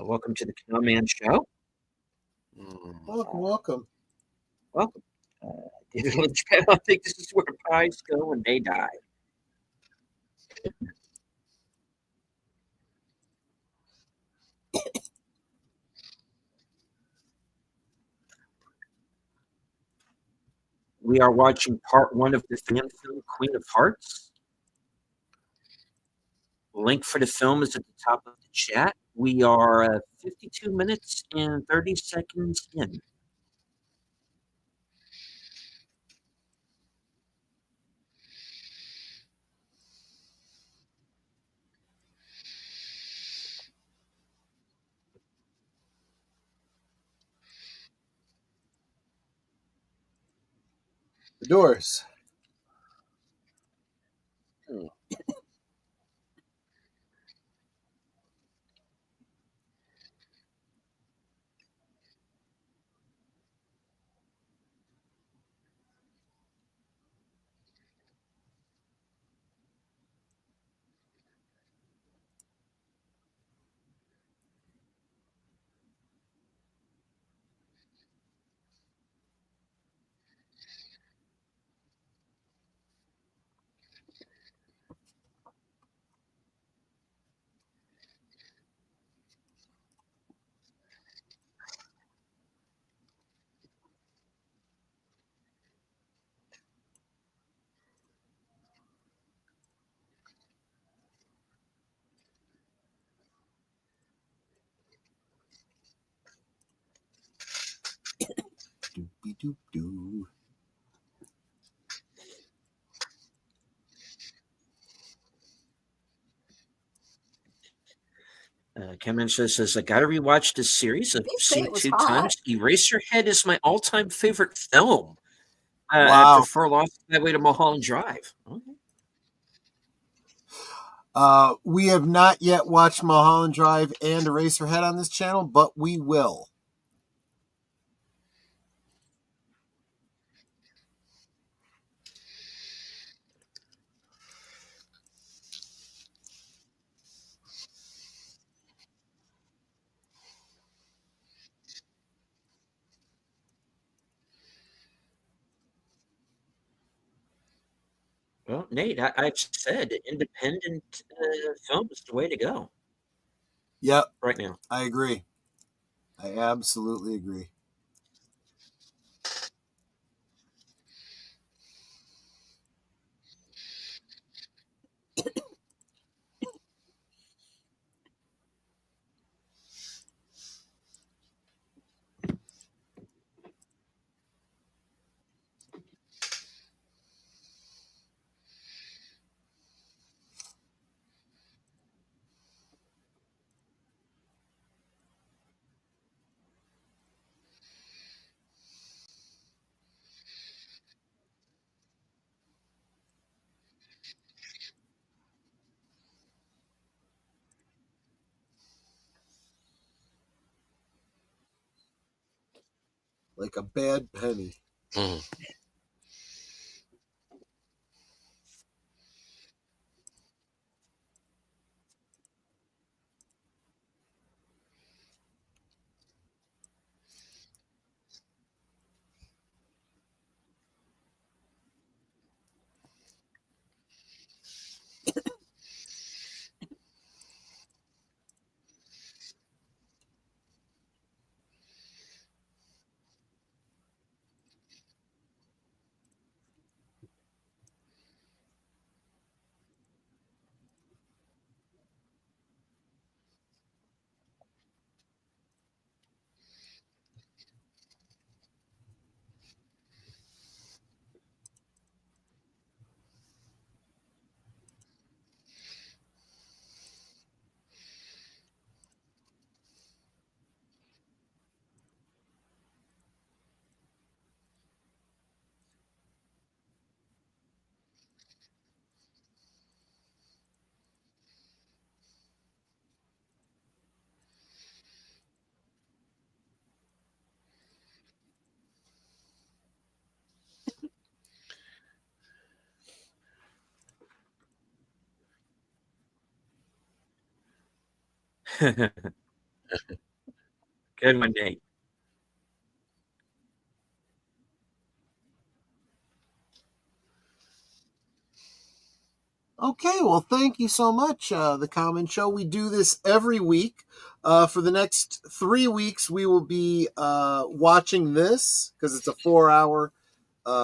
Welcome to the Cowman Show. Mm. Welcome, welcome. Welcome. David Lynch, I think this is where pies go when they die. We are watching part one of the fan film Queen of Hearts. Link for the film is at the top of the chat. We are 52 minutes and 30 seconds in. The Doors. Doop-de-doop-doo. Ken says, I got to rewatch this series. I've They say seen it it was 2 hot. times. Eraserhead is my all-time favorite film. I Wow. prefer Lost Highway to Mulholland Drive. Okay. We have not yet watched Mulholland Drive and Eraserhead on this channel, but we will. Well, Nate, I've said independent film is the way to go Yep, right now. I agree. I absolutely agree. Like a bad penny. Good one, Nate. Okay, well, thank you so much, The Common Show. We do this every week. For the next 3 weeks, we will be watching this because it's a 4-hour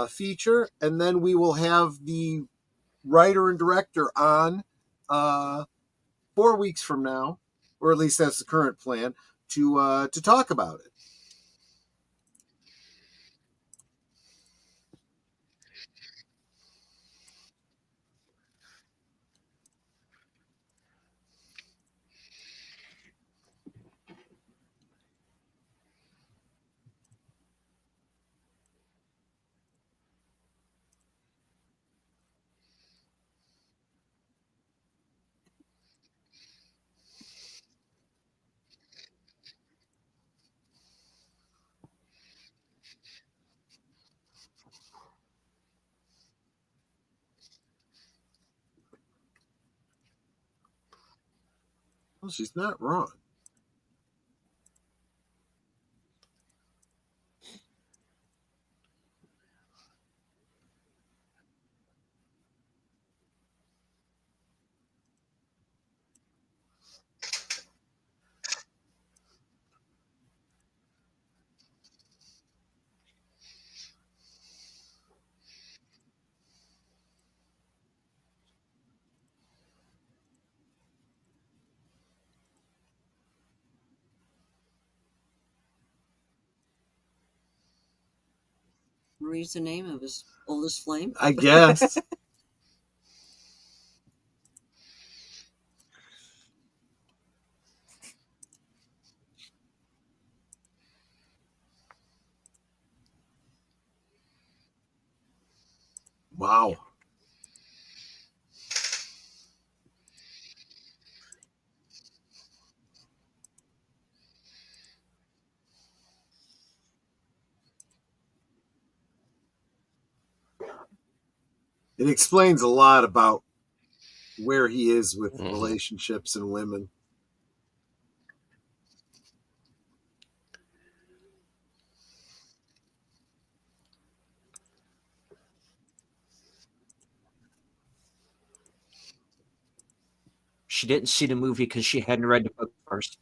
feature, and then we will have the writer and director on 4 weeks from now, or at least that's the current plan, to talk about it. Well, she's not wrong. Marie's the name of his oldest flame. I guess. Wow. It explains a lot about where he is with relationships and women. She didn't see the movie because she hadn't read the book first.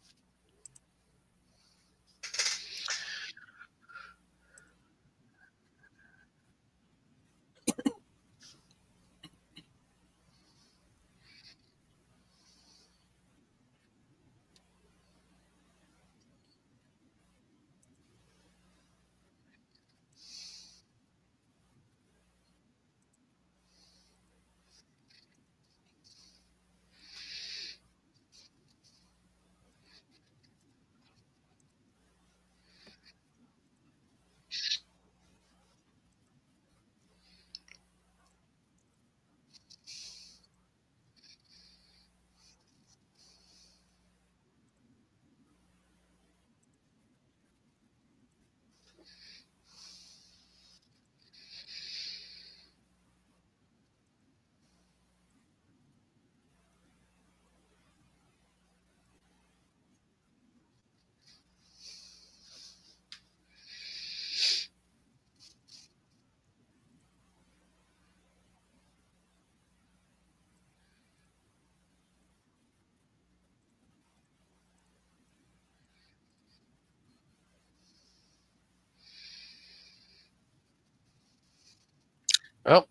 Well,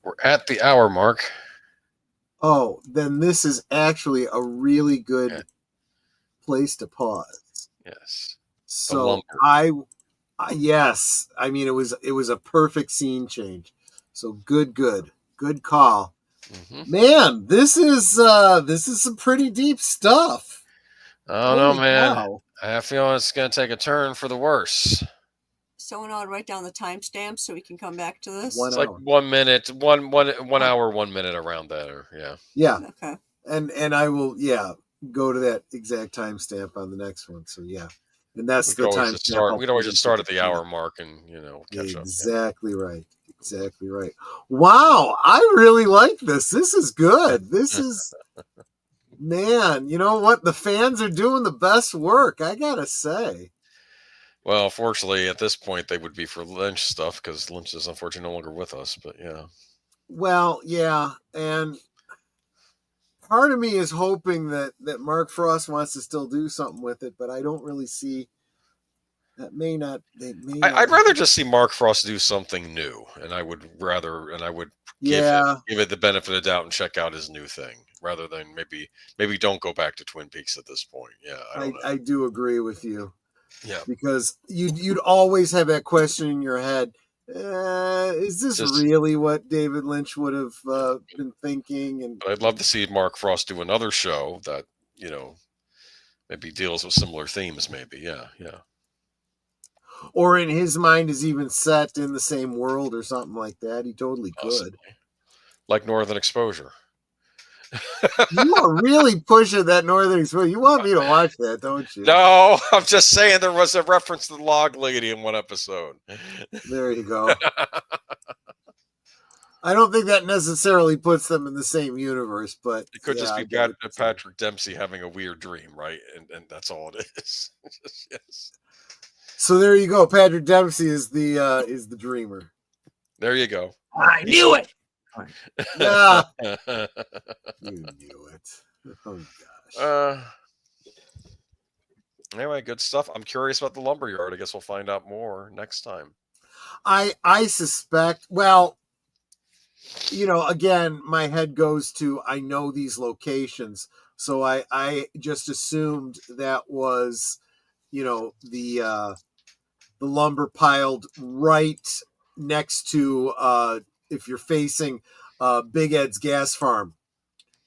we're at the hour mark. Oh, then this is actually a really good place to pause. Yes. So yes, I mean it was a perfect scene change. So good call. Man, this is some pretty deep stuff. I don't know, Holy man. cow. I have a feeling it's going to take a turn for the worse. Someone ought to write down the timestamp so we can come back to this. One It's hour. like 1 minute, one hour, 1 minute around that, or Yeah. Okay. And I will go to that exact timestamp on the next one. So yeah. And that's we could always just start. We could always just start at the hour mark and catch up. Exactly right. Exactly right. Wow, I really like this. This is good. This is man, you know what? The fans are doing the best work, I gotta say. Well, fortunately, at this point, they would be for Lynch stuff because Lynch is unfortunately no longer with us. But yeah. Well, yeah, and part of me is hoping that Mark Frost wants to still do something with it, but I don't really see That may not. They may. I'd not. rather just see Mark Frost do something new, and I would give Yeah, it the benefit of the doubt and check out his new thing rather than maybe don't go back to Twin Peaks at this point. Yeah, I don't know. I do agree with you. Yeah, Because you'd always have that question in your head: is this really what David Lynch would have been thinking? And but I'd love to see Mark Frost do another show that maybe deals with similar themes. Maybe, yeah. or in his mind is even set in the same world or something like that. He totally Possibly. could. Like Northern Exposure. You are really pushing that Northern Exposure. You want me to watch that, don't you? No, I'm just saying there was a reference to the log lady in one episode. There you go. I don't think that necessarily puts them in the same universe, but it could just be Patrick Dempsey having a weird dream, right? And that's all it is. Yes. So there you go. Patrick Dempsey is the dreamer. There you go. I knew it. Yeah. You knew it. Oh gosh. Anyway, good stuff. I'm curious about the lumberyard. I guess we'll find out more next time. I suspect. Well, again, my head goes to I know these locations, so I just assumed that was, the lumber piled right next to if you're facing Big Ed's gas farm.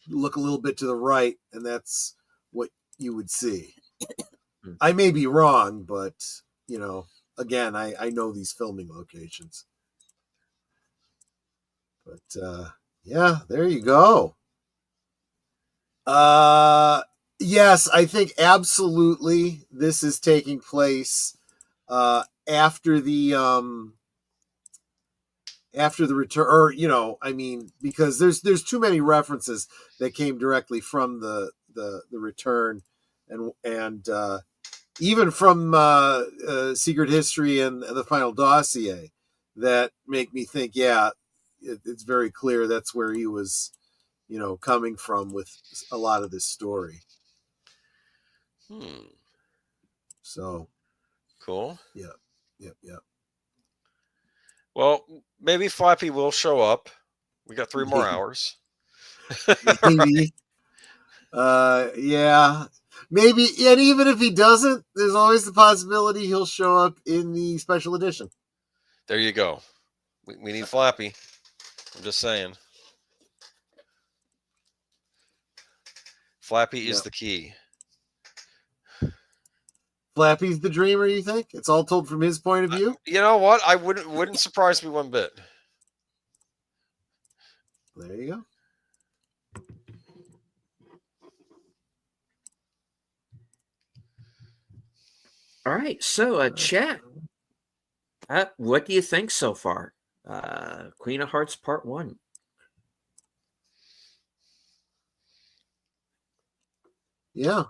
Look a little bit to the right, and that's what you would see. I may be wrong, but again, I know these filming locations. But yeah, there you go. Yes, I think absolutely this is taking place after the return, or because there's too many references that came directly from the return, and even from Secret History and the Final Dossier, that make me think, yeah, it's very clear that's where he was, coming from with a lot of this story. So cool. Yep. Well, maybe Flappy will show up. We got 3 more hours. Maybe. Yeah. Maybe, and even if he doesn't, there's always the possibility he'll show up in the special edition. There you go. We need Flappy. I'm just saying. Flappy is the key. Flappy's the dreamer, you think? It's all told from his point of view? You know what? I wouldn't surprise me one bit. There you go. All right, so chat. What do you think so far? Queen of Hearts Part 1. Yeah.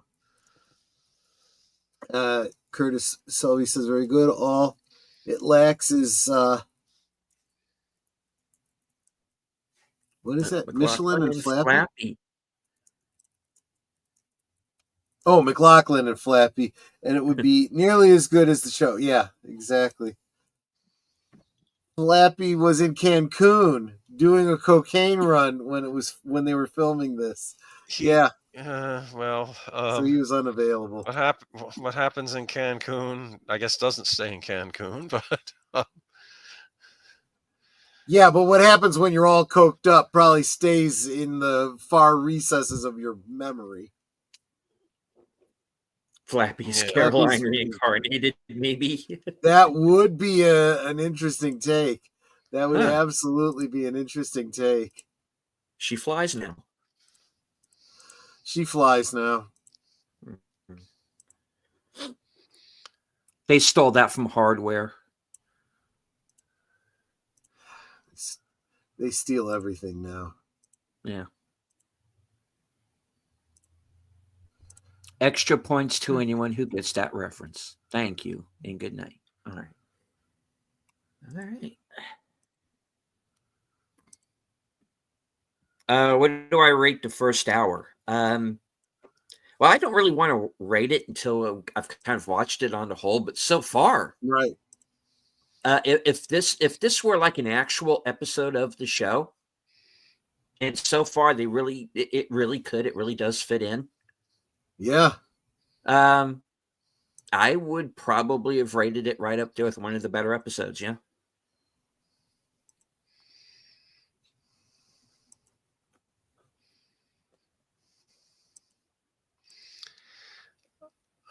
Curtis Selby says very good. All it lacks is what is that? Michelin and Flappy? Oh, McLaughlin and Flappy, and it would be nearly as good as the show. Yeah, exactly. Flappy was in Cancun doing a cocaine run when they were filming this. Yeah. So he was unavailable. What happens in Cancun, I guess, doesn't stay in Cancun, but yeah, but what happens when you're all coked up probably stays in the far recesses of your memory. Flappy's Caroline reincarnated, maybe. That would be an interesting take. That would absolutely be an interesting take. She flies now. She flies now. They stole that from Hardware. They steal everything now. Yeah. Extra points to anyone who gets that reference. Thank you and good night. All right. What do I rate the first hour? Well, I don't really want to rate it until I've kind of watched it on the whole, but so far, Right. if this were like an actual episode of the show, and so far it really does fit in. Yeah. I would probably have rated it right up there with one of the better episodes. Yeah.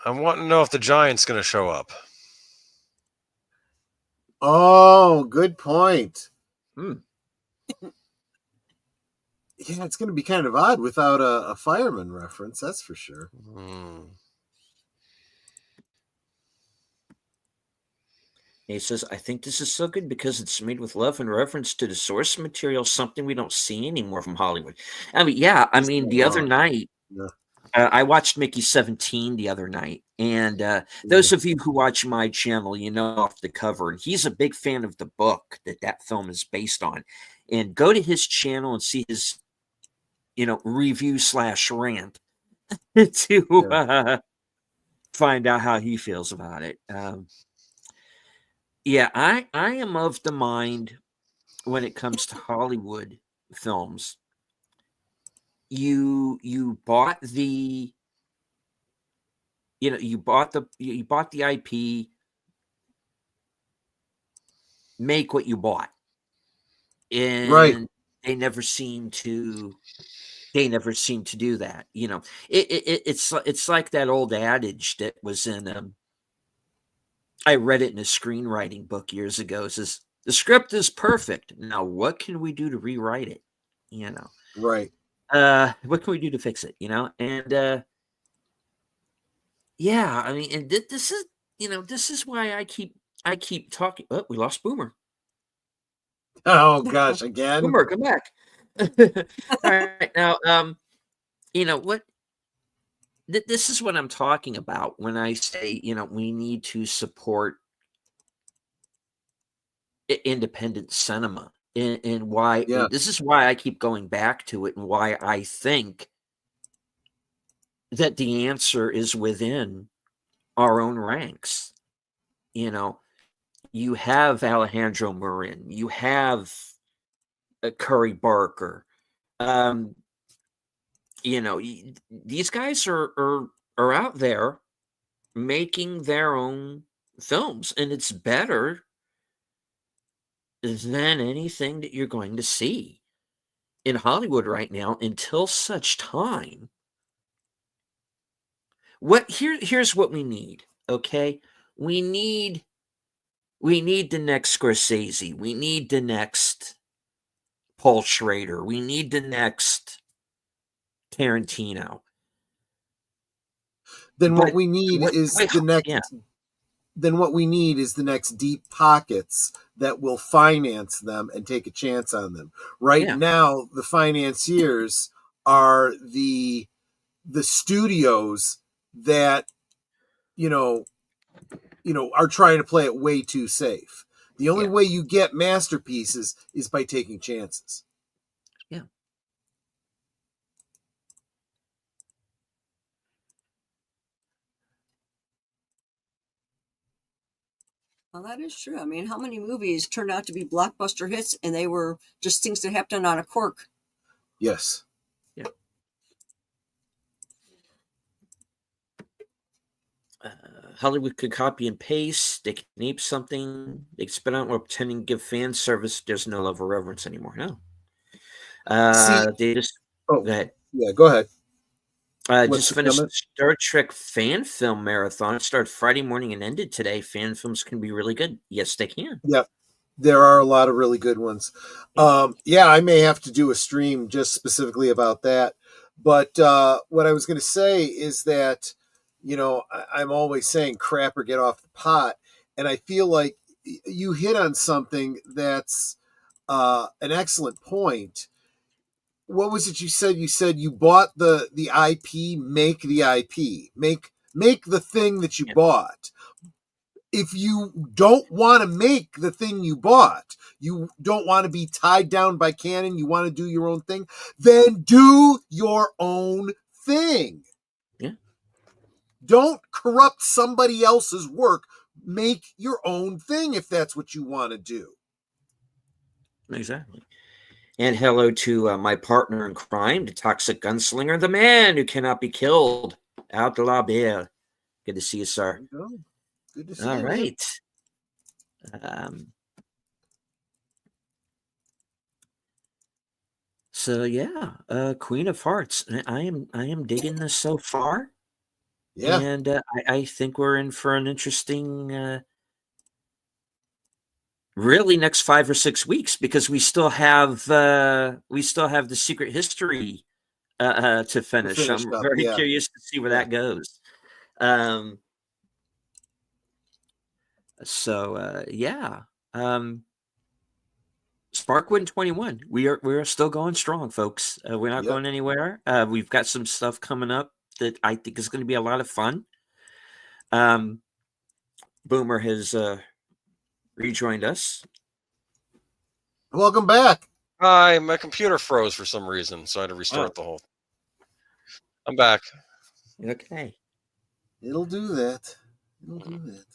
I want to know if the Giant's going to show up. Oh, good point. Hmm. Yeah, it's going to be kind of odd without a fireman reference. That's for sure. He says, I think this is so good because it's made with love and reference to the source material, something we don't see anymore from Hollywood. I mean, yeah, I mean, the other night, I watched Mickey 17 the other night. And those of you who watch my channel, you know off the cover, and he's a big fan of the book that film is based on. And go to his channel and see his, review/rant to find out how he feels about it. Yeah, I am of the mind when it comes to Hollywood films. You bought the you bought the IP, make what you bought. And they never seem to do that. It's like that old adage that was in I read it in a screenwriting book years ago. It says the script is perfect. Now what can we do to rewrite it? Right. What can we do to fix it? And yeah, I mean, and this is why I keep talking. Oh, we lost Boomer. Oh gosh, again. Boomer, come back. All right, now, what? This is what I'm talking about when I say, we need to support independent cinema, and why. And this is why I keep going back to it, and why I think that the answer is within our own ranks. You have Alejandro Marin, you have Curry Barker. These guys are out there making their own films, and it's better than anything that you're going to see in Hollywood right now until such time. Here's what we need, okay? We need the next Scorsese. We need the next Paul Schrader. We need the next Tarantino. Then what we need is the next. Yeah. Then what we need is the next deep pockets that will finance them and take a chance on them. Right now, the financiers are the studios that are trying to play it way too safe. The only way you get masterpieces is by taking chances. Yeah. Well, that is true. I mean, how many movies turned out to be blockbuster hits and they were just things that happened on a cork? Yes. Yeah. Hollywood could copy and paste. They can ape something. They can spit out while pretending to give fan service. There's no love or reverence anymore. No. They just. Oh, go ahead. Yeah, go ahead. Just finished the Star Trek fan film marathon. It started Friday morning and ended today. Fan films can be really good. Yes, they can. Yeah, there are a lot of really good ones. I may have to do a stream just specifically about that. But what I was going to say is that, I'm always saying crap or get off the pot. And I feel like you hit on something that's an excellent point. What was it you said? You said you bought the IP, make the IP, make the thing that you bought. If you don't want to make the thing you bought, you don't want to be tied down by canon, you want to do your own thing, then do your own thing. Yeah. Don't corrupt somebody else's work. Make your own thing if that's what you want to do. Exactly. And hello to my partner in crime, the toxic gunslinger, the man who cannot be killed, Out de la Beer. Good to see you, sir. Good to see All you, right. So yeah, Queen of Hearts. I am digging this so far. Yeah. And I think we're in for an interesting, really next 5 or 6 weeks, because we still have the Secret History to finish. I'm up, very yeah. curious to see where that goes. Yeah. Sparkwood 21. We're still going strong, folks. We're not going anywhere. We've got some stuff coming up that I think is going to be a lot of fun. Boomer has rejoined us. Welcome back. Hi, my computer froze for some reason, so I had to restart the whole. I'm back. Okay. It'll do that. It'll do that.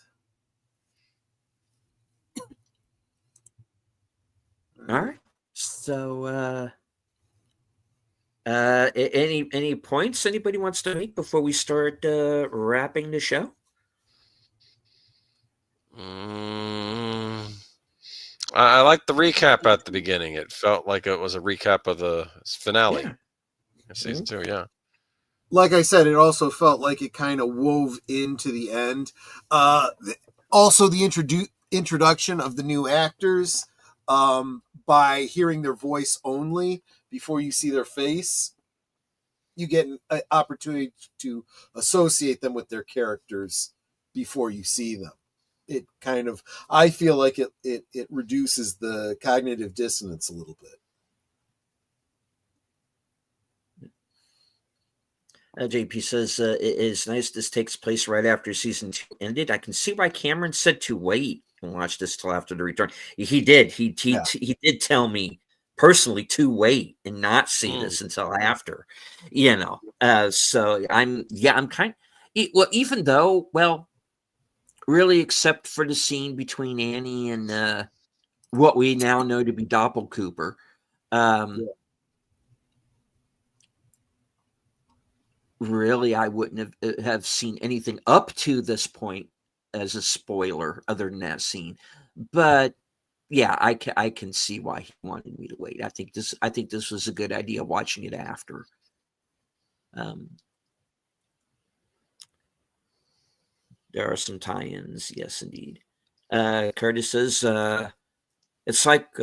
All right. So, any points anybody wants to make before we start wrapping the show? I like the recap at the beginning. It felt like it was a recap of the finale of season 2. Yeah. Like I said, it also felt like it kind of wove into the end. Also, the introduction of the new actors by hearing their voice only before you see their face, you get an opportunity to associate them with their characters before you see them. It kind of, I feel like it reduces the cognitive dissonance a little bit. JP says it is nice this takes place right after season 2 ended. I can see why Cameron said to wait and watch this till after the return. He did. He did tell me personally to wait and not see this until after. So I'm kind. Well, even though, really, except for the scene between Annie and what we now know to be Doppelcooper. Really, I wouldn't have seen anything up to this point as a spoiler other than that scene. But yeah, I can see why he wanted me to wait. I think this was a good idea watching it after. There are some tie-ins, yes, indeed. Curtis says it's like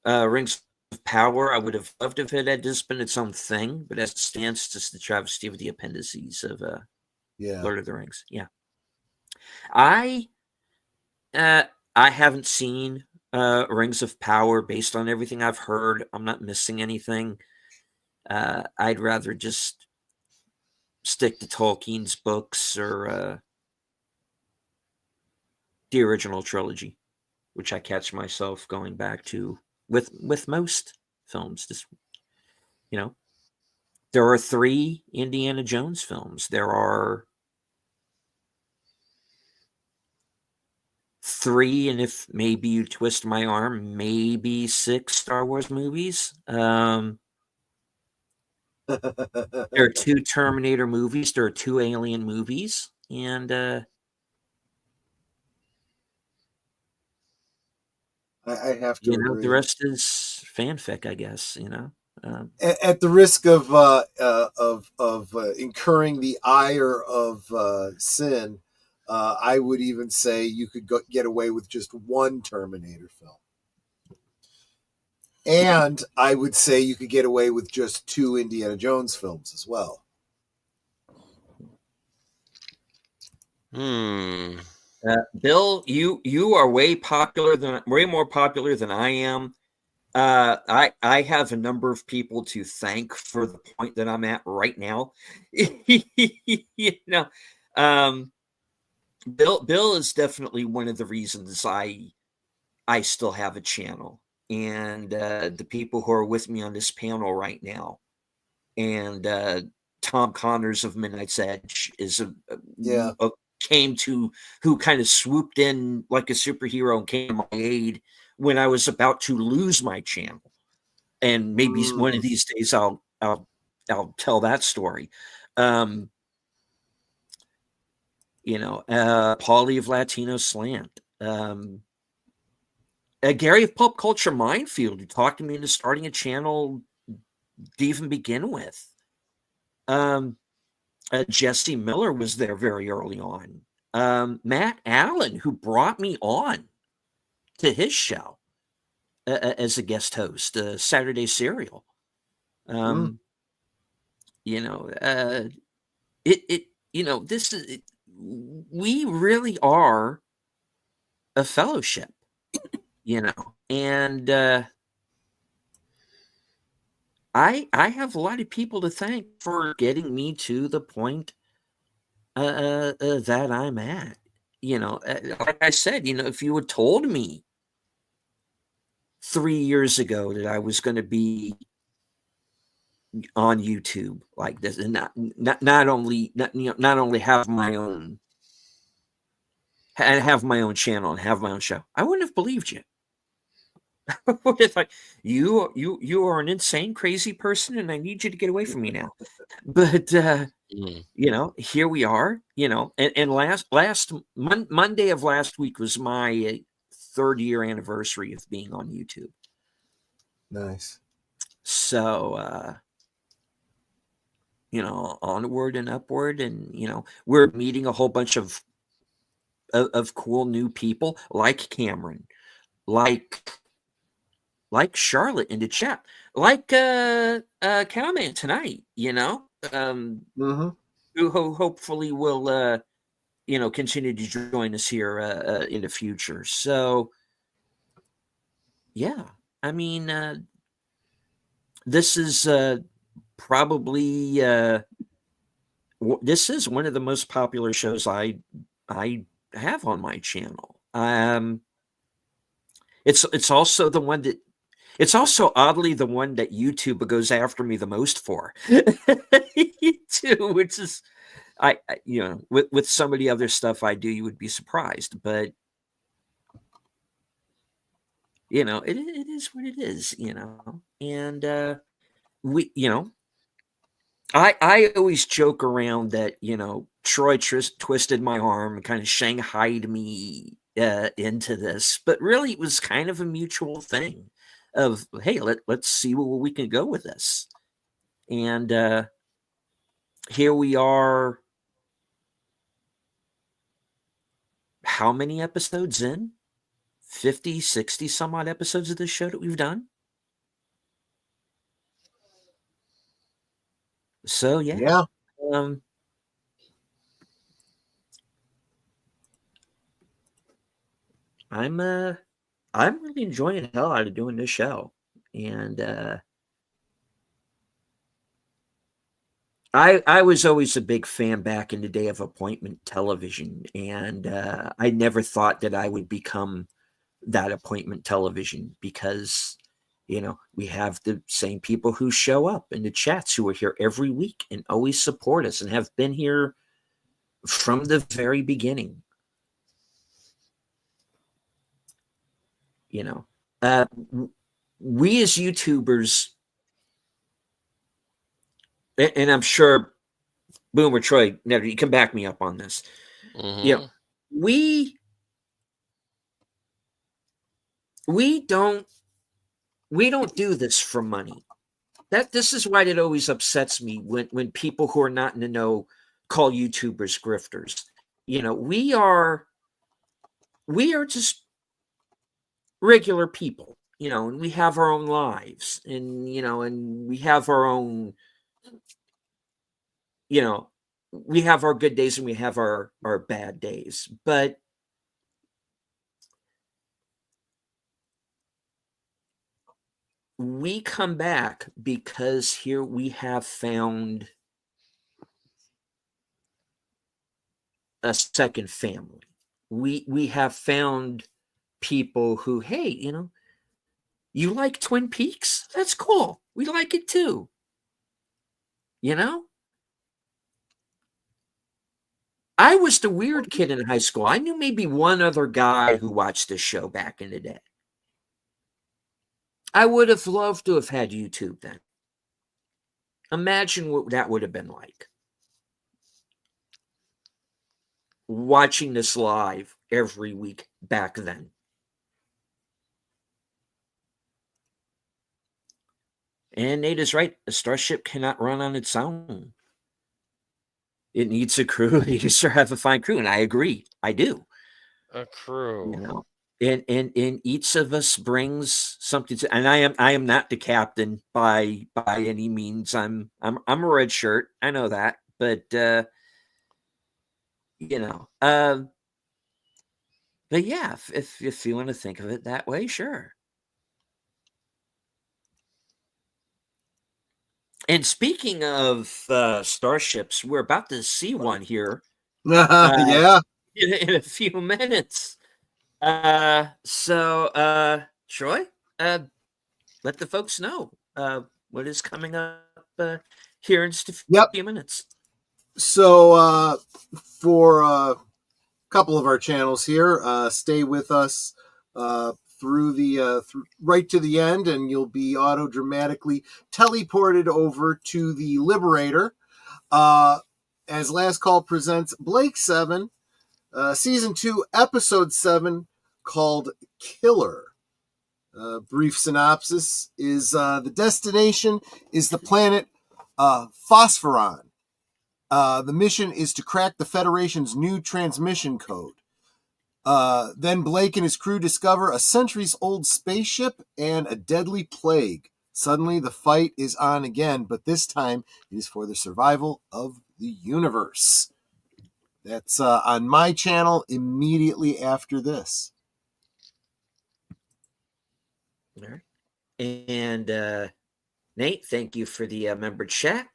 Rings of Power. I would have loved if it had just been its own thing, but as it stands, just the travesty of the appendices of Lord of the Rings. Yeah. I haven't seen Rings of Power. Based on everything I've heard, I'm not missing anything. I'd rather just stick to Tolkien's books or the original trilogy, which I catch myself going back to with most films. Just, there are 3 Indiana Jones films. There are 3, and if maybe you twist my arm, maybe 6 Star Wars movies. There are 2 Terminator movies. There are 2 Alien movies, and I have to agree. The rest is fanfic, I guess. At the risk of incurring the ire of sin, I would even say you could get away with just 1 Terminator film. And I would say you could get away with just 2 Indiana Jones films as well. Bill, you are way more popular than I am. I have a number of people to thank for the point that I'm at right now. Bill is definitely one of the reasons I still have a channel, and the people who are with me on this panel right now, and Tom Connors of Midnight's Edge is Yeah. who kind of swooped in like a superhero and came to my aid when I was about to lose my channel. And maybe one of these days I'll tell that story. Paulie of Latino Slant. Gary of Pulp Culture Minefield, who talked to me into starting a channel to even begin with. Jesse Miller was there very early on. Matt Allen, who brought me on to his show as a guest host, Saturday Serial. This is we really are a fellowship, and I have a lot of people to thank for getting me to the point that I'm at. Like I said, if you had told me 3 years ago that I was going to be on YouTube like this, and not only have my own channel and have my own show, I wouldn't have believed you. It's like you are an insane, crazy person, and I need you to get away from me now. But here we are. And last Monday of last week was my 3rd year anniversary of being on YouTube. Nice. So onward and upward, and we're meeting a whole bunch of cool new people, like Cameron, like Charlotte in the chat, like Cowman tonight, who hopefully will continue to join us here in the future. So yeah, I mean, this is probably this is one of the most popular shows I have on my channel. It's also the one that it's also oddly the one that YouTube goes after me the most for, too, which is with some of the other stuff I do, you would be surprised, but it is what it is, and we I always joke around that Troy twisted my arm and kind of shanghaied me into this, but really it was kind of a mutual thing of, hey, let's see where we can go with this. And here we are, how many episodes in? 50, 60 some odd episodes of this show that we've done. So yeah. I'm really enjoying the hell out of doing this show, and I was always a big fan back in the day of appointment television, and I never thought that I would become that appointment television, because we have the same people who show up in the chats who are here every week and always support us and have been here from the very beginning. We as YouTubers, and I'm sure Boomer Troy, you can back me up on this. We don't do this for money. This is why it always upsets me when people who are not in the know call YouTubers grifters. We are just regular people, and we have our own lives, and and we have our own, we have our good days and we have our bad days, but we come back because here we have found a second family. We have found people who, hey, you like Twin Peaks? That's cool. We like it too. I was the weird kid in high school. I knew maybe one other guy who watched this show back in the day. I would have loved to have had YouTube then. Imagine what that would have been like. Watching this live every week back then. And Nate is right. A starship cannot run on its own. It needs a crew. You just have a fine crew. And I agree. I do. A crew. You know, and each of us brings something to, and I am not the captain by any means. I'm a red shirt. I know that. But but yeah, if you want to think of it that way, sure. And speaking of starships, we're about to see one here Yeah. in a few minutes. Troy, let the folks know what is coming up here in just a few minutes. So for a couple of our channels here, stay with us through the right to the end, and you'll be auto dramatically teleported over to the Liberator as Last Call presents Blake 7, season 2, episode 7, called Killer. Brief synopsis is the destination is the planet Phosphoron. The mission is to crack the Federation's new transmission code. Then Blake and his crew discover a centuries-old spaceship and a deadly plague. Suddenly, the fight is on again, but this time it is for the survival of the universe. That's on my channel immediately after this. All right. And Nate, thank you for the member chat.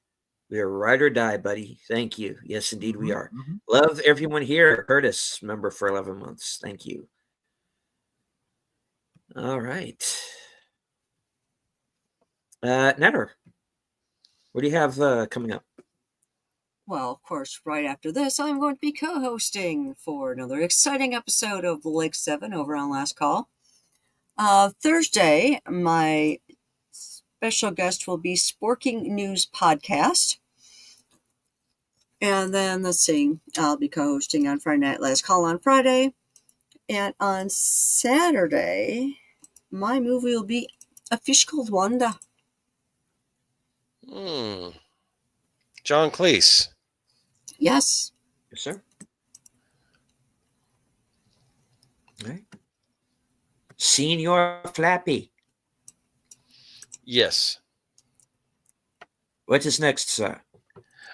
We are ride or die, buddy. Thank you. Yes, indeed, we are. Mm-hmm. Love everyone here. Curtis, member for 11 months. Thank you. All right. Netter, what do you have coming up? Well, of course, right after this, I'm going to be co-hosting for another exciting episode of Lake 7 over on Last Call. Thursday, my special guest will be Sporking News Podcast. And then, let's see, I'll be co-hosting on Friday Night Last Call on Friday. And on Saturday, my movie will be A Fish Called Wanda. John Cleese. Yes. Yes, sir. All right. Senior Flappy. Yes. What is next, sir?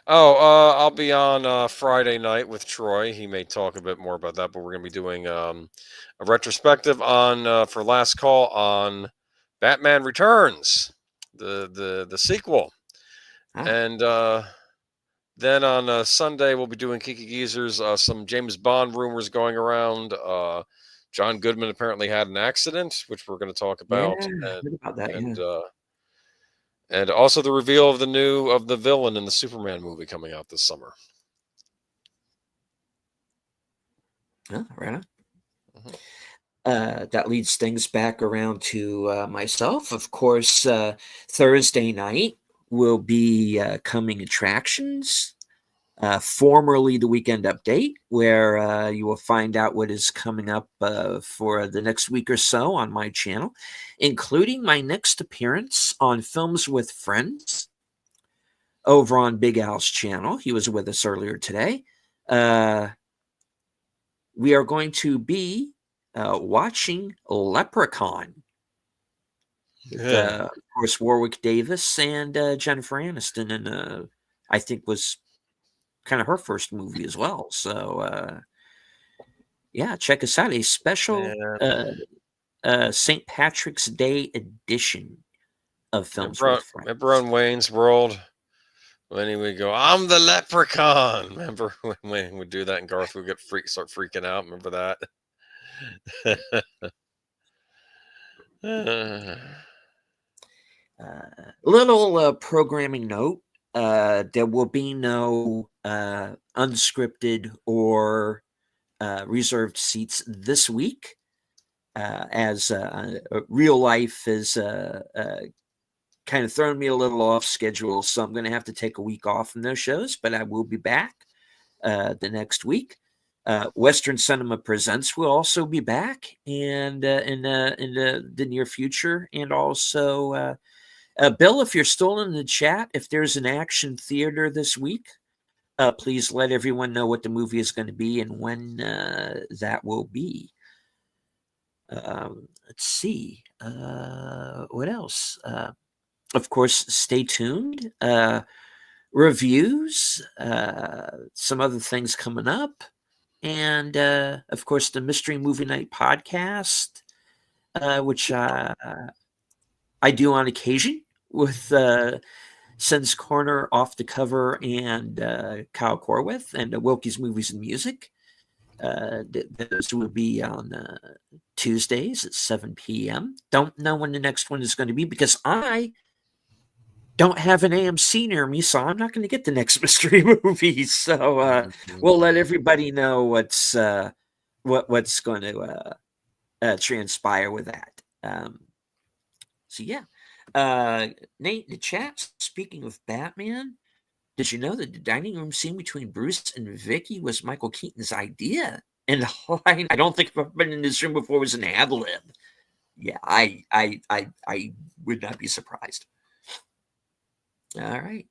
I'll be on Friday night with Troy. He may talk a bit more about that, but we're going to be doing a retrospective on for Last Call on Batman Returns, the sequel, and then on Sunday we'll be doing Kiki Geezer's some James Bond rumors going around. John Goodman apparently had an accident, which we're going to talk about, and also the reveal of the villain in the Superman movie coming out this summer. Oh, right on. That leads things back around to myself. Of course, Thursday night will be Coming Attractions, formerly the Weekend Update, where you will find out what is coming up for the next week or so on my channel, including my next appearance on Films with Friends over on Big Al's channel. He was with us earlier today. We are going to be watching Leprechaun. Of course, Warwick Davis and Jennifer Aniston, and I think was kind of her first movie as well. So, yeah, check us out. A special St. Patrick's Day edition of Films with Friends. Remember on Wayne's World when he would go, "I'm the Leprechaun." Remember when Wayne would do that and Garth would start freaking out? Remember that? Little programming note. there will be no unscripted or reserved seats this week, as real life is kind of thrown me a little off schedule. So I'm going to have to take a week off from those shows, but I will be back the next week. Western Cinema Presents will also be back, and in the near future. And also, Bill, if you're still in the chat, if there's an action theater this week, please let everyone know what the movie is going to be and when that will be. Let's see. What else? Of course, stay tuned. Reviews, some other things coming up. And, of course, the Mystery Movie Night podcast, which I do on occasion with Sen's Corner, Off the Cover, and Kyle Corwith, and Wilkie's Movies and Music. Those will be on Tuesdays at 7 p.m. Don't know when the next one is going to be because I don't have an AMC near me, so I'm not going to get the next mystery movie. So we'll let everybody know what's going to transpire with that. So yeah, Nate in the chat. Speaking of Batman, did you know that the dining room scene between Bruce and Vicky was Michael Keaton's idea? And I don't think I've been in this room before. It was an ad lib. Yeah, I would not be surprised. All right.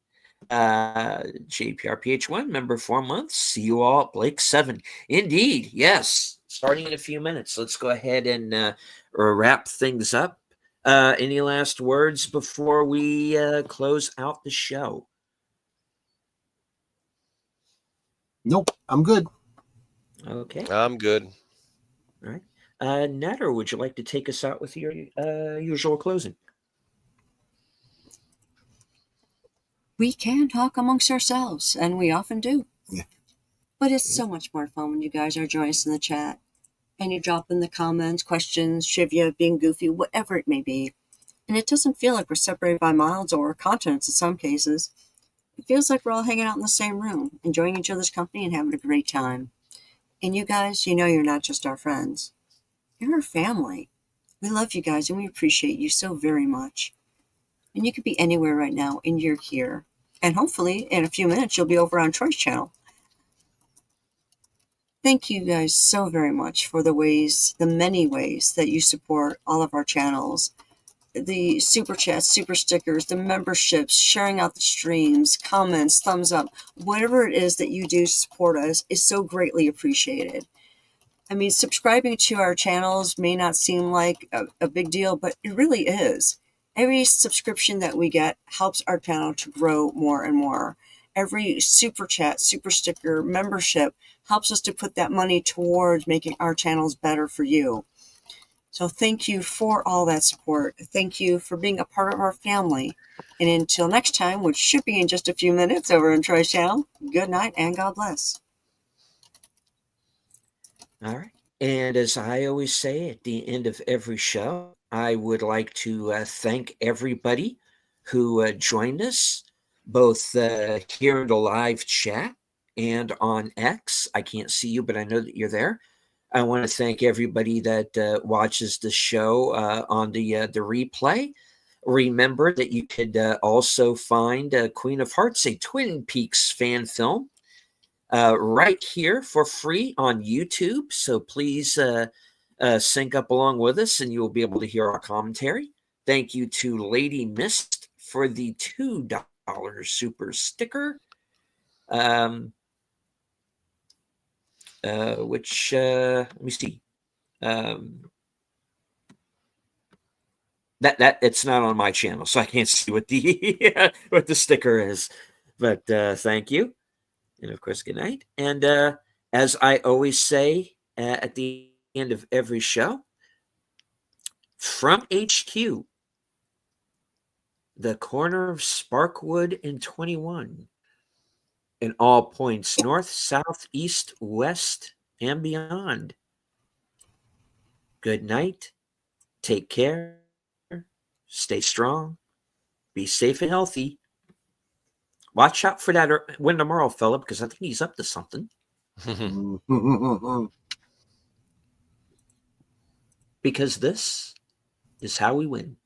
JPRPH1, member 4 months. See you all at Blake 7. Indeed, yes. Starting in a few minutes. Let's go ahead and wrap things up. Any last words before we close out the show? Nope, I'm good. Okay. I'm good. All right. Natter, would you like to take us out with your usual closing? We can talk amongst ourselves, and we often do. Yeah. But it's so much more fun when you guys are joining us in the chat, and you drop in the comments, questions, trivia, being goofy, whatever it may be. And it doesn't feel like we're separated by miles or continents in some cases. It feels like we're all hanging out in the same room, enjoying each other's company and having a great time. And you guys, you know you're not just our friends. You're our family. We love you guys, and we appreciate you so very much. And you could be anywhere right now, and you're here. And hopefully, in a few minutes, you'll be over on Troy's channel. Thank you guys so very much for the many ways that you support all of our channels. The super chats, super stickers, the memberships, sharing out the streams, comments, thumbs up, whatever it is that you do to support us is so greatly appreciated. I mean, subscribing to our channels may not seem like a big deal, but it really is. Every subscription that we get helps our channel to grow more and more. Every super chat, super sticker, membership helps us to put that money towards making our channels better for you. So thank you for all that support. Thank you for being a part of our family. And until next time, which should be in just a few minutes over on Troy's channel, good night and God bless. All right. And as I always say at the end of every show, I would like to thank everybody who joined us, both here in the live chat and on X. I can't see you, but I know that you're there. I want to thank everybody that watches the show on the replay. Remember that you could also find Queen of Hearts, a Twin Peaks fan film, right here for free on YouTube. So please sync up along with us and you will be able to hear our commentary. Thank you to Lady Mist for the $2 super sticker. Which let me see. That it's not on my channel, so I can't see what the what the sticker is. But thank you. And of course, good night. And as I always say at the end of every show, from HQ, the corner of Sparkwood and 21, in all points north, south, east, west, and beyond. Good night. Take care. Stay strong. Be safe and healthy. Watch out for that win tomorrow, fella, because I think he's up to something. Because this is how we win.